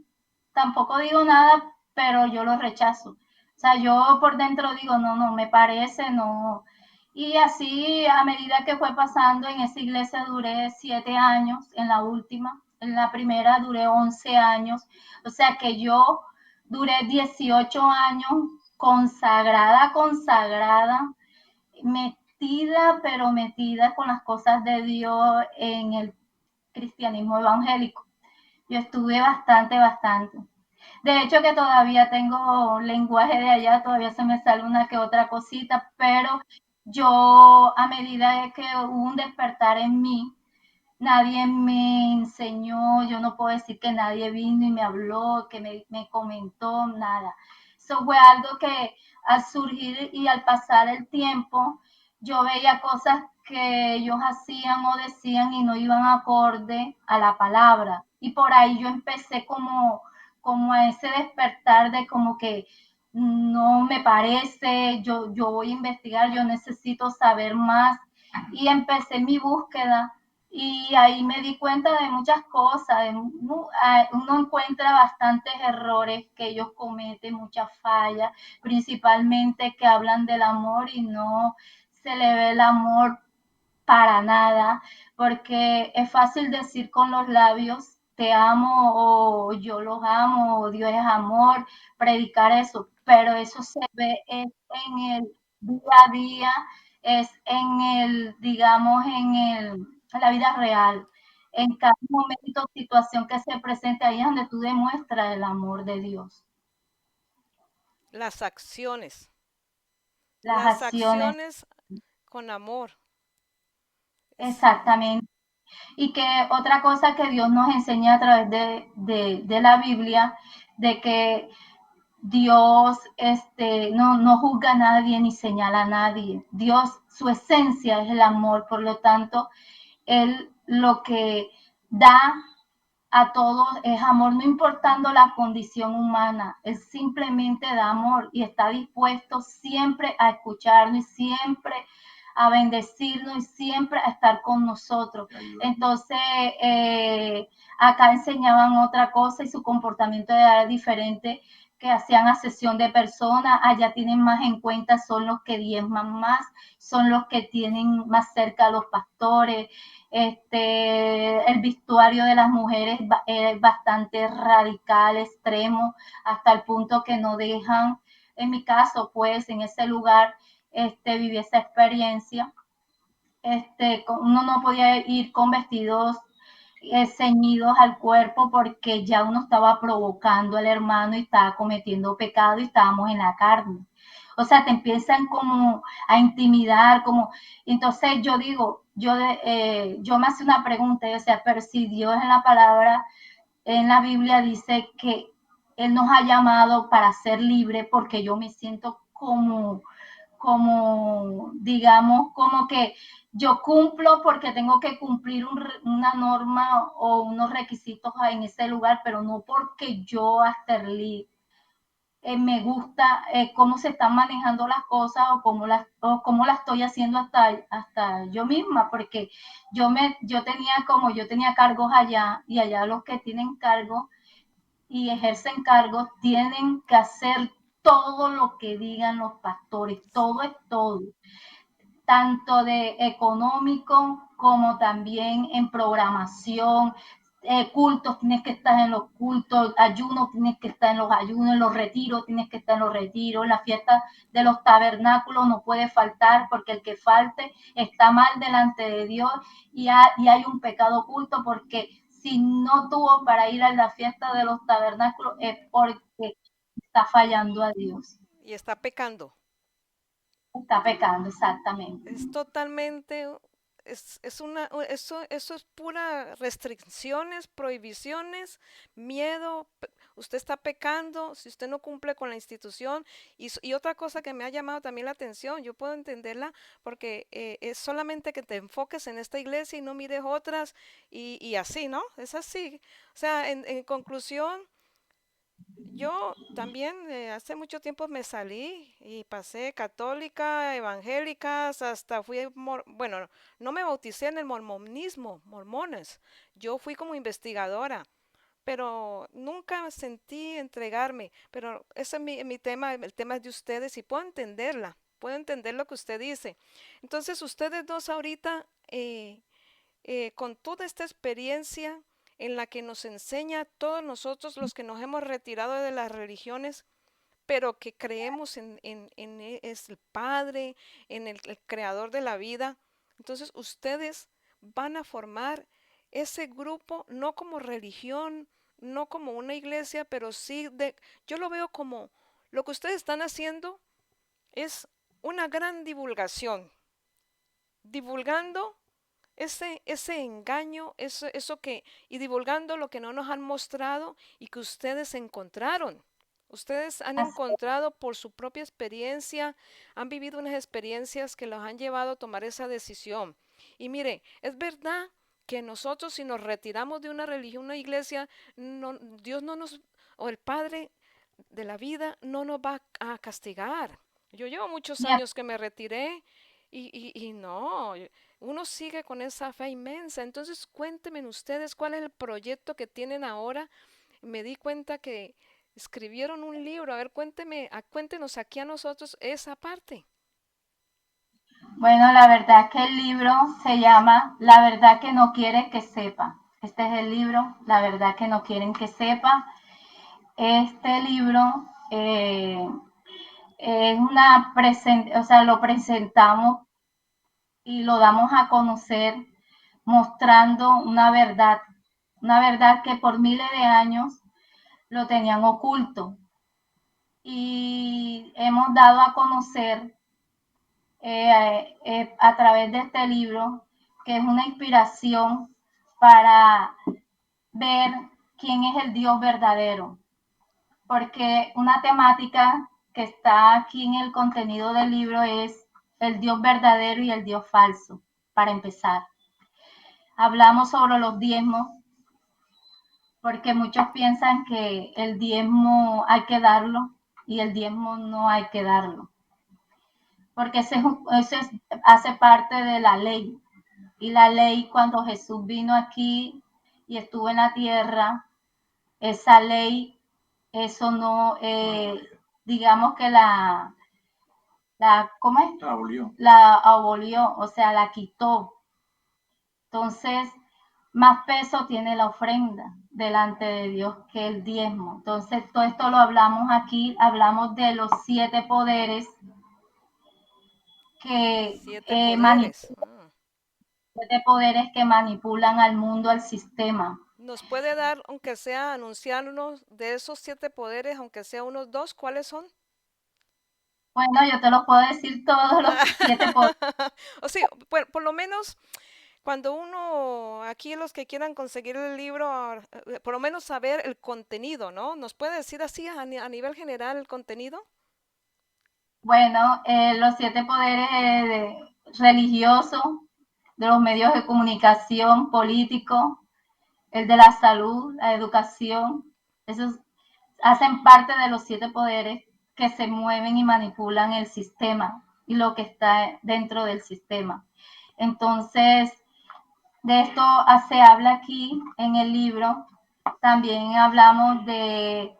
tampoco digo nada, pero yo lo rechazo. O sea, yo por dentro digo, no, no, me parece, no. Y así, a medida que fue pasando, en esa iglesia duré 7 años, en la última, en la primera duré 11 años, o sea que yo duré 18 años consagrada, consagrada, metida, pero metida con las cosas de Dios en el cristianismo evangélico. Yo estuve bastante, bastante. De hecho que todavía tengo lenguaje de allá, todavía se me sale una que otra cosita, pero yo a medida de que hubo un despertar en mí, nadie me enseñó, yo no puedo decir que nadie vino y me habló, que me comentó, nada. Eso fue algo que al surgir y al pasar el tiempo, yo veía cosas que ellos hacían o decían y no iban acorde a la palabra. Y por ahí yo empecé como a ese despertar de como que no me parece, yo voy a investigar, yo necesito saber más y empecé mi búsqueda y ahí me di cuenta de muchas cosas. Uno encuentra bastantes errores que ellos cometen, muchas fallas, principalmente que hablan del amor y no se le ve el amor para nada, porque es fácil decir con los labios, te amo o yo los amo o Dios es amor, predicar eso, pero eso se ve en el día a día, es en el, digamos, en la vida real. En cada momento, situación que se presente, ahí es donde tú demuestras el amor de Dios. Las acciones, Las las acciones, acciones con amor. Es, exactamente. Y que otra cosa que Dios nos enseña a través de la Biblia, de que Dios no juzga a nadie ni señala a nadie. Dios, su esencia es el amor, por lo tanto, Él lo que da a todos es amor, no importando la condición humana. Él simplemente da amor y está dispuesto siempre a escucharnos y siempre a bendecirnos y siempre a estar con nosotros. Entonces, acá enseñaban otra cosa y su comportamiento era diferente, que hacían a sesión de personas, allá tienen más en cuenta, son los que diezman más, son los que tienen más cerca a los pastores, el vestuario de las mujeres es bastante radical, extremo, hasta el punto que no dejan, en mi caso, pues en ese lugar viví esa experiencia. Uno no podía ir con vestidos ceñidos al cuerpo porque ya uno estaba provocando al hermano y estaba cometiendo pecado y estábamos en la carne. O sea, te empiezan como a intimidar, como, entonces yo digo, yo me hace una pregunta, o sea, pero si Dios en la palabra, en la Biblia dice que Él nos ha llamado para ser libre, porque yo me siento como digamos, como que yo cumplo porque tengo que cumplir una norma o unos requisitos en ese lugar, pero no porque yo, Asterly, me gusta cómo se están manejando las cosas o cómo las estoy haciendo hasta yo misma, porque yo tenía cargos allá y allá los que tienen cargos y ejercen cargos tienen que hacer todo lo que digan los pastores, todo es todo, tanto de económico como también en programación, cultos, tienes que estar en los cultos, ayunos, tienes que estar en los ayunos, en los retiros, tienes que estar en los retiros, en la fiesta de los tabernáculos no puede faltar, porque el que falte está mal delante de Dios y hay un pecado oculto, porque si no tuvo para ir a la fiesta de los tabernáculos es porque está fallando a Dios, y está pecando. está pecando exactamente. Es totalmente, es una, eso es pura restricciones, prohibiciones, miedo. Usted está pecando si usted no cumple con la institución. Y otra cosa que me ha llamado también la atención, yo puedo entenderla porque es solamente que te enfoques en esta iglesia y no mires otras y así, ¿no? Es así. O sea, en conclusión, yo también hace mucho tiempo me salí y pasé católica, evangélicas, hasta fui, bueno, no me bauticé en el mormonismo, mormones. Yo fui como investigadora, pero nunca sentí entregarme. Pero ese es mi tema, el tema es de ustedes y puedo entenderla, puedo entender lo que usted dice. Entonces, ustedes dos ahorita, con toda esta experiencia en la que nos enseña a todos nosotros los que nos hemos retirado de las religiones, pero que creemos es el Padre, en el creador de la vida. Entonces ustedes van a formar ese grupo no como religión, no como una iglesia, pero sí yo lo veo como lo que ustedes están haciendo es una gran divulgación, divulgando ese engaño, y divulgando lo que no nos han mostrado y que ustedes encontraron. Ustedes han encontrado por su propia experiencia, han vivido unas experiencias que los han llevado a tomar esa decisión. Y mire, es verdad que nosotros si nos retiramos de una religión, una iglesia, no, Dios no nos, o el Padre de la vida no nos va a castigar. Yo llevo muchos años que me retiré Y no, uno sigue con esa fe inmensa. Entonces, cuéntenme ustedes cuál es el proyecto que tienen ahora. Me di cuenta que escribieron un libro. A ver, cuéntenos aquí a nosotros esa parte. Bueno, la verdad que el libro se llama La verdad que no quiere que sepa. Este es el libro, La verdad que no quieren que sepa. Este libro es o sea, lo presentamos y lo damos a conocer mostrando una verdad que por miles de años lo tenían oculto. Y hemos dado a conocer a través de este libro, que es una inspiración para ver quién es el Dios verdadero, porque una temática que está aquí en el contenido del libro es el Dios verdadero y el Dios falso, para empezar. Hablamos sobre los diezmos, porque muchos piensan que el diezmo hay que darlo y el diezmo no hay que darlo, porque hace parte de la ley. Y la ley, cuando Jesús vino aquí y estuvo en la tierra, esa ley, eso no, digamos que ¿cómo es? La abolió, o sea, la quitó. Entonces, más peso tiene la ofrenda delante de Dios que el diezmo. Entonces, todo esto lo hablamos aquí, hablamos de los 7 poderes que Siete poderes. Ah. 7 poderes que manipulan al mundo, al sistema. ¿Nos puede dar, aunque sea anunciarnos de esos 7 poderes, aunque sea unos dos, cuáles son? Bueno, yo te lo puedo decir todos los 7 poderes. O sea, por lo menos cuando uno, aquí los que quieran conseguir el libro, por lo menos saber el contenido, ¿no? ¿Nos puede decir así a nivel general el contenido? Bueno, los 7 poderes religiosos, de los medios de comunicación, político, el de la salud, la educación, esos hacen parte de los 7 poderes que se mueven y manipulan el sistema y lo que está dentro del sistema. Entonces, de esto se habla aquí en el libro. También hablamos de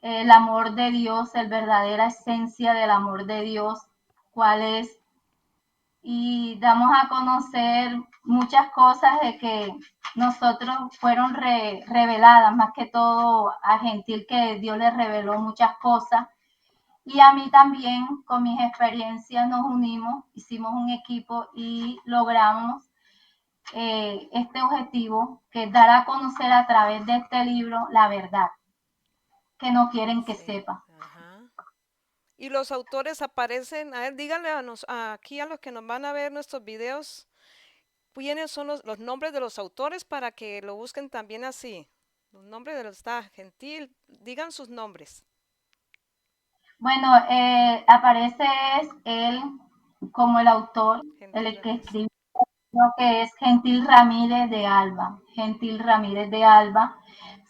el amor de Dios, la verdadera esencia del amor de Dios, cuál es, y damos a conocer muchas cosas de que nosotros fueron reveladas, más que todo a Gentil, que Dios le reveló muchas cosas. Y a mí también, con mis experiencias, nos unimos, hicimos un equipo y logramos este objetivo, que es dar a conocer a través de este libro la verdad, que no quieren que Sí. sepa. Ajá. Y los autores aparecen, a ver, díganle aquí a los que nos van a ver nuestros videos, quiénes son los nombres de los autores para que lo busquen también así. Los nombres de los está Gentil, digan sus nombres. Bueno, aparece él como el autor, Gentil el que Ramírez. escribe, lo que es Gentil Ramírez de Alba. Gentil Ramírez de Alba.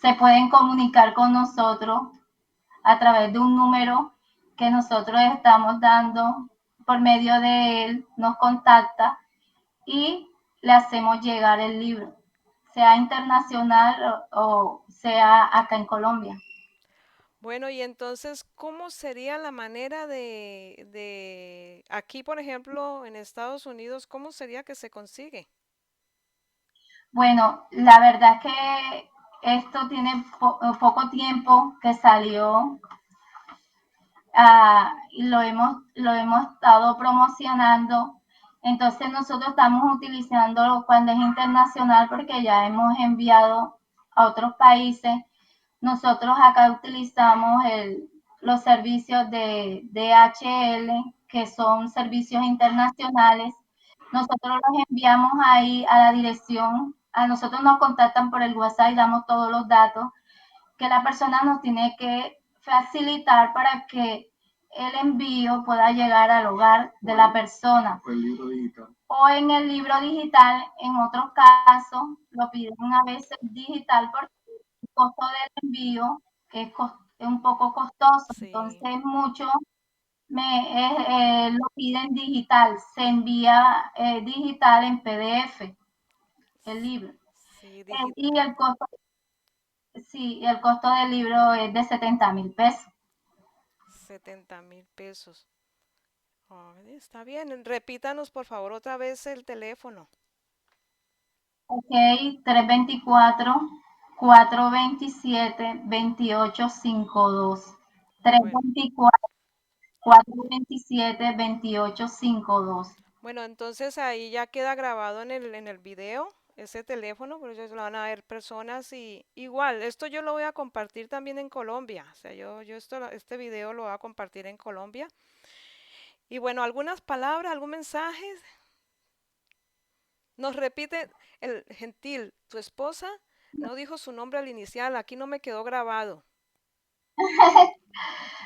Se pueden comunicar con nosotros a través de un número que nosotros estamos dando. Por medio de él nos contacta y le hacemos llegar el libro, sea internacional o sea acá en Colombia. Bueno, y entonces, ¿cómo sería la manera aquí, por ejemplo, en Estados Unidos, cómo sería que se consigue? Bueno, la verdad es que esto tiene poco tiempo que salió, y lo hemos estado promocionando. Entonces nosotros estamos utilizando cuando es internacional, porque ya hemos enviado a otros países. Nosotros acá utilizamos los servicios de DHL, que son servicios internacionales. Nosotros los enviamos ahí a la dirección. A nosotros nos contactan por el WhatsApp y damos todos los datos que la persona nos tiene que facilitar para que el envío pueda llegar al hogar de la persona. O en el libro digital, en otros casos, lo piden a veces digital porque el costo del envío es un poco costoso, entonces Sí. muchos lo piden digital, se envía digital en PDF el libro. Sí, Y el costo, sí, el costo del libro es de 70.000 pesos. 70,000 pesos. Oh, está bien. Repítanos, por favor, otra vez el teléfono. Ok, 324-427-2852. Bueno, 324-427-2852. bueno, entonces ahí ya queda grabado en el video ese teléfono, por eso lo van a ver personas y igual, esto yo lo voy a compartir también en Colombia. O sea, yo este video lo voy a compartir en Colombia. Y bueno, algunas palabras, algún mensaje. Nos repite el gentil, tu esposa no dijo su nombre al inicial, aquí no me quedó grabado.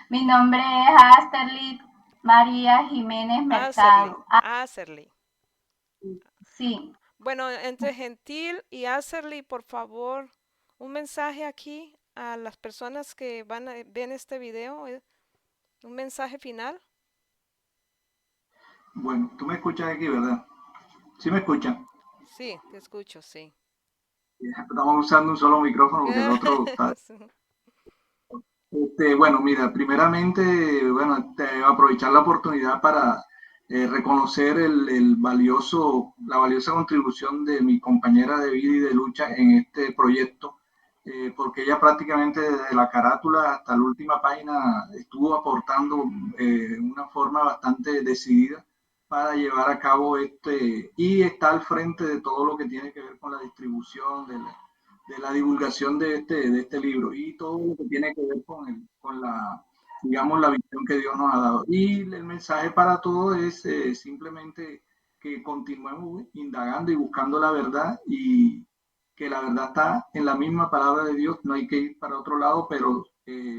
Mi nombre es Asterly María Jiménez Acerly, Mercado. Ah, Acerly. sí, Bueno, entre gentil y Acerly, por favor, un mensaje aquí a las personas que ven este video, un mensaje final. Bueno, tú me escuchas aquí, ¿verdad? Sí me escuchan. Sí, te escucho, sí. Estamos usando un solo micrófono porque el otro está. Bueno, mira, primeramente, bueno, aprovechar la oportunidad para reconocer la valiosa contribución de mi compañera de vida y de lucha en este proyecto, porque ella prácticamente desde la carátula hasta la última página estuvo aportando una forma bastante decidida para llevar a cabo y está al frente de todo lo que tiene que ver con la distribución de la divulgación de este libro y todo lo que tiene que ver con la, digamos, la visión que Dios nos ha dado. Y el mensaje para todos es simplemente que continuemos indagando y buscando la verdad y que la verdad está en la misma palabra de Dios, no hay que ir para otro lado, pero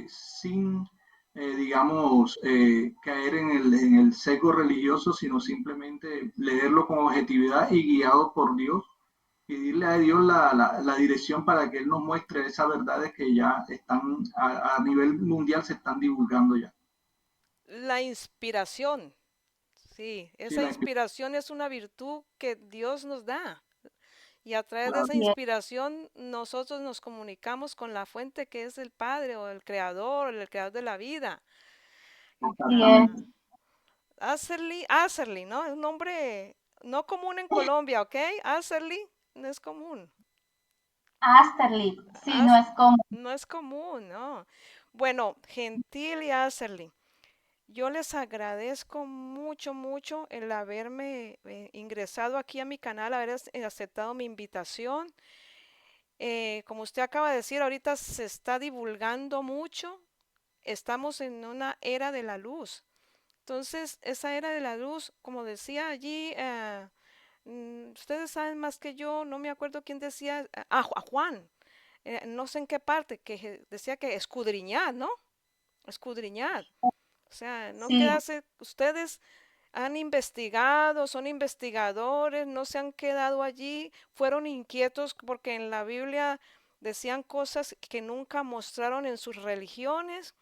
sin, digamos, caer en el seco religioso, sino simplemente leerlo con objetividad y guiado por Dios, pedirle a Dios la dirección para que Él nos muestre esas verdades que ya están a nivel mundial, se están divulgando ya. La inspiración, sí, Sí, esa inspiración es una virtud que Dios nos da. Y a través de esa así es, inspiración nosotros nos comunicamos con la fuente que es el Padre o el creador de la vida. así es. Ah, Acerly, ¿no? Es un nombre no común en Colombia, ¿ok? Acerly no es común. Asterly, sí, no As- es como. no es común, ¿no? Bueno, Gentil y Acerly, yo les agradezco mucho, mucho el haberme ingresado aquí a mi canal, aceptado mi invitación. Como usted acaba de decir, ahorita se está divulgando mucho. Estamos en una era de la luz. Entonces, esa era de la luz, como decía allí, ustedes saben más que yo, no me acuerdo quién decía, a Juan, no sé en qué parte, que decía que escudriñad, ¿no? Escudriñad. O sea, no Sí, quedarse, ustedes han investigado, son investigadores, no se han quedado allí, fueron inquietos porque en la Biblia decían cosas que nunca mostraron en sus religiones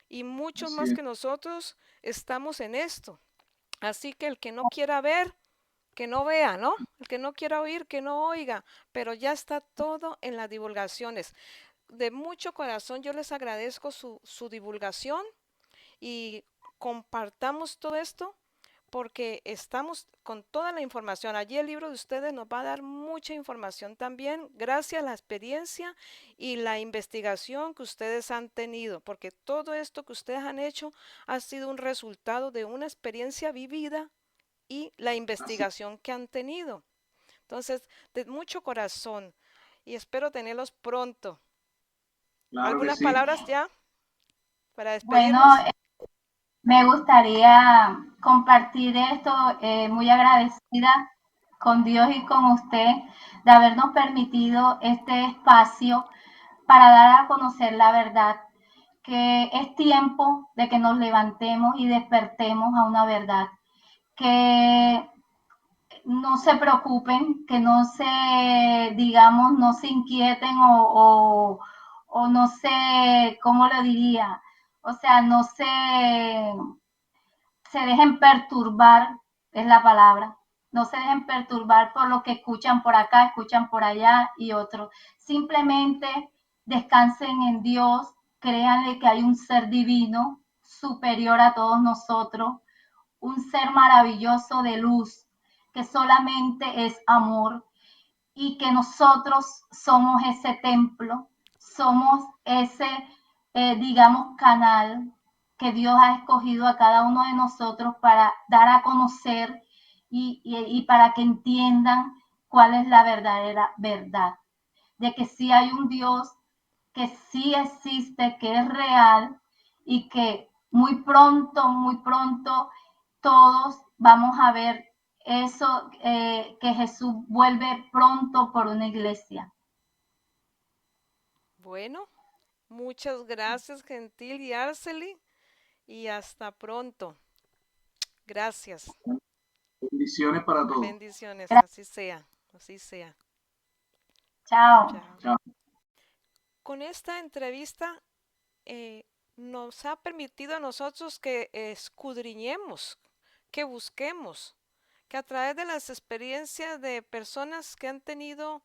y muchos así más es. que nosotros estamos en esto. Así que el que no quiera ver, que no vea, ¿no? El que no quiera oír, que no oiga, pero ya está todo en las divulgaciones. De mucho corazón yo les agradezco su divulgación y compartamos todo esto porque estamos con toda la información. Allí el libro de ustedes nos va a dar mucha información también, gracias a la experiencia y la investigación que ustedes han tenido, porque todo esto que ustedes han hecho ha sido un resultado de una experiencia vivida y la Así, investigación que han tenido. Entonces, de mucho corazón y espero tenerlos pronto. claro que ¿Algunas sí. palabras ya para bueno, despedirnos? me gustaría compartir esto, muy agradecida con Dios y con usted de habernos permitido este espacio para dar a conocer la verdad, que es tiempo de que nos levantemos y despertemos a una verdad, que no se preocupen, que no se, digamos, no se inquieten o no sé, ¿cómo lo diría? O sea, no se, se dejen perturbar, es la palabra. No se dejen perturbar por lo que escuchan por acá, escuchan por allá y otros. Simplemente descansen en Dios, créanle que hay un ser divino superior a todos nosotros, un ser maravilloso de luz, que solamente es amor y que nosotros somos ese templo, somos ese, digamos, canal que Dios ha escogido a cada uno de nosotros para dar a conocer y para que entiendan cuál es la verdadera verdad, de que sí hay un Dios, que sí existe, que es real y que muy pronto todos vamos a ver eso, que Jesús vuelve pronto por una iglesia. Bueno, muchas gracias, Gentil y Arceli, y hasta pronto. Gracias. Bendiciones para todos. Bendiciones, Gracias. así sea, así sea. Chao. Chao. Chao. Con esta entrevista nos ha permitido a nosotros que escudriñemos, que busquemos, que a través de las experiencias de personas que han tenido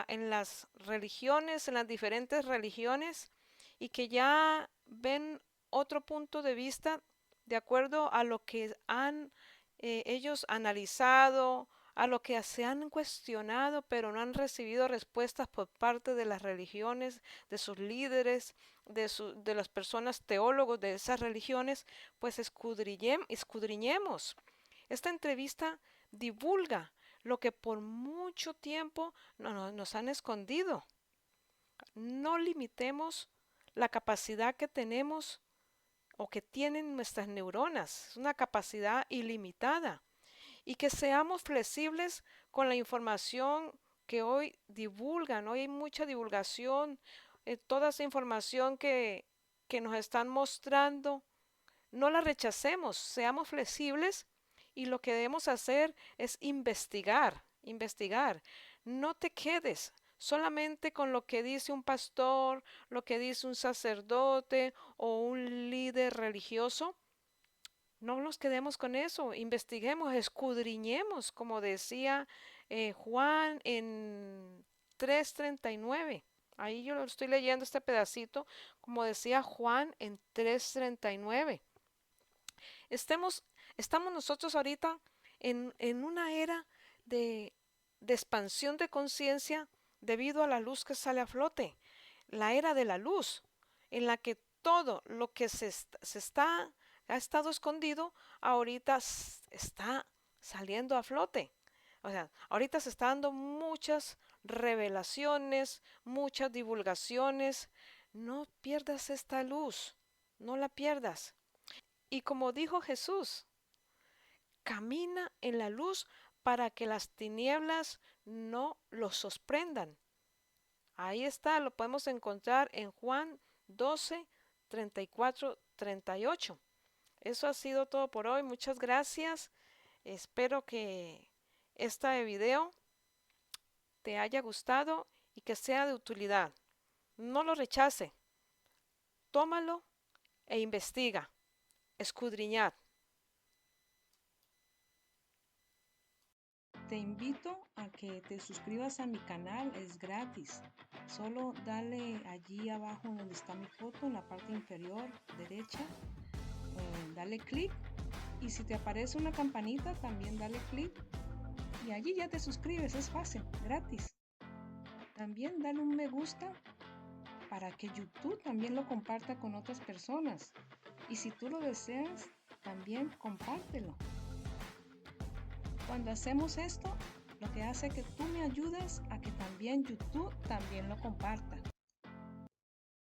en las religiones, en las diferentes religiones, y que ya ven otro punto de vista de acuerdo a lo que han ellos analizado, a lo que se han cuestionado, pero no han recibido respuestas por parte de las religiones, de sus líderes, de las personas teólogos de esas religiones, pues escudriñemos. Esta entrevista divulga lo que por mucho tiempo nos han escondido. No limitemos la capacidad que tenemos o que tienen nuestras neuronas. Es una capacidad ilimitada. Y que seamos flexibles con la información que hoy divulgan. Hoy hay mucha divulgación, toda esa información que nos están mostrando. No la rechacemos, seamos flexibles y lo que debemos hacer es investigar, investigar. No te quedes solamente con lo que dice un pastor, lo que dice un sacerdote o un líder religioso. No nos quedemos con eso, investiguemos, escudriñemos, como decía Juan en 3:39. Ahí yo lo estoy leyendo este pedacito, como decía Juan en 3:39. Estamos nosotros ahorita en una era de, de expansión de conciencia debido a la luz que sale a flote. La era de la luz, en la que todo lo que ha estado escondido, ahorita está saliendo a flote. O sea, ahorita se está dando muchas revelaciones, muchas divulgaciones. No pierdas esta luz, no la pierdas. Y como dijo Jesús, camina en la luz para que las tinieblas no los sorprendan. Ahí está, lo podemos encontrar en Juan 12, 34, 38. Eso ha sido todo por hoy. Muchas gracias. Espero que este video te haya gustado y que sea de utilidad. No lo rechace. Tómalo e investiga. Escudriñad. Te invito a que te suscribas a mi canal, es gratis. Solo dale allí abajo donde está mi foto, en la parte inferior derecha, dale clic, y si te aparece una campanita también dale clic y allí ya te suscribes, es fácil, gratis. También dale un me gusta para que YouTube también lo comparta con otras personas, y si tú lo deseas también compártelo. Cuando hacemos esto, lo que hace que tú me ayudes a que también YouTube también lo comparta.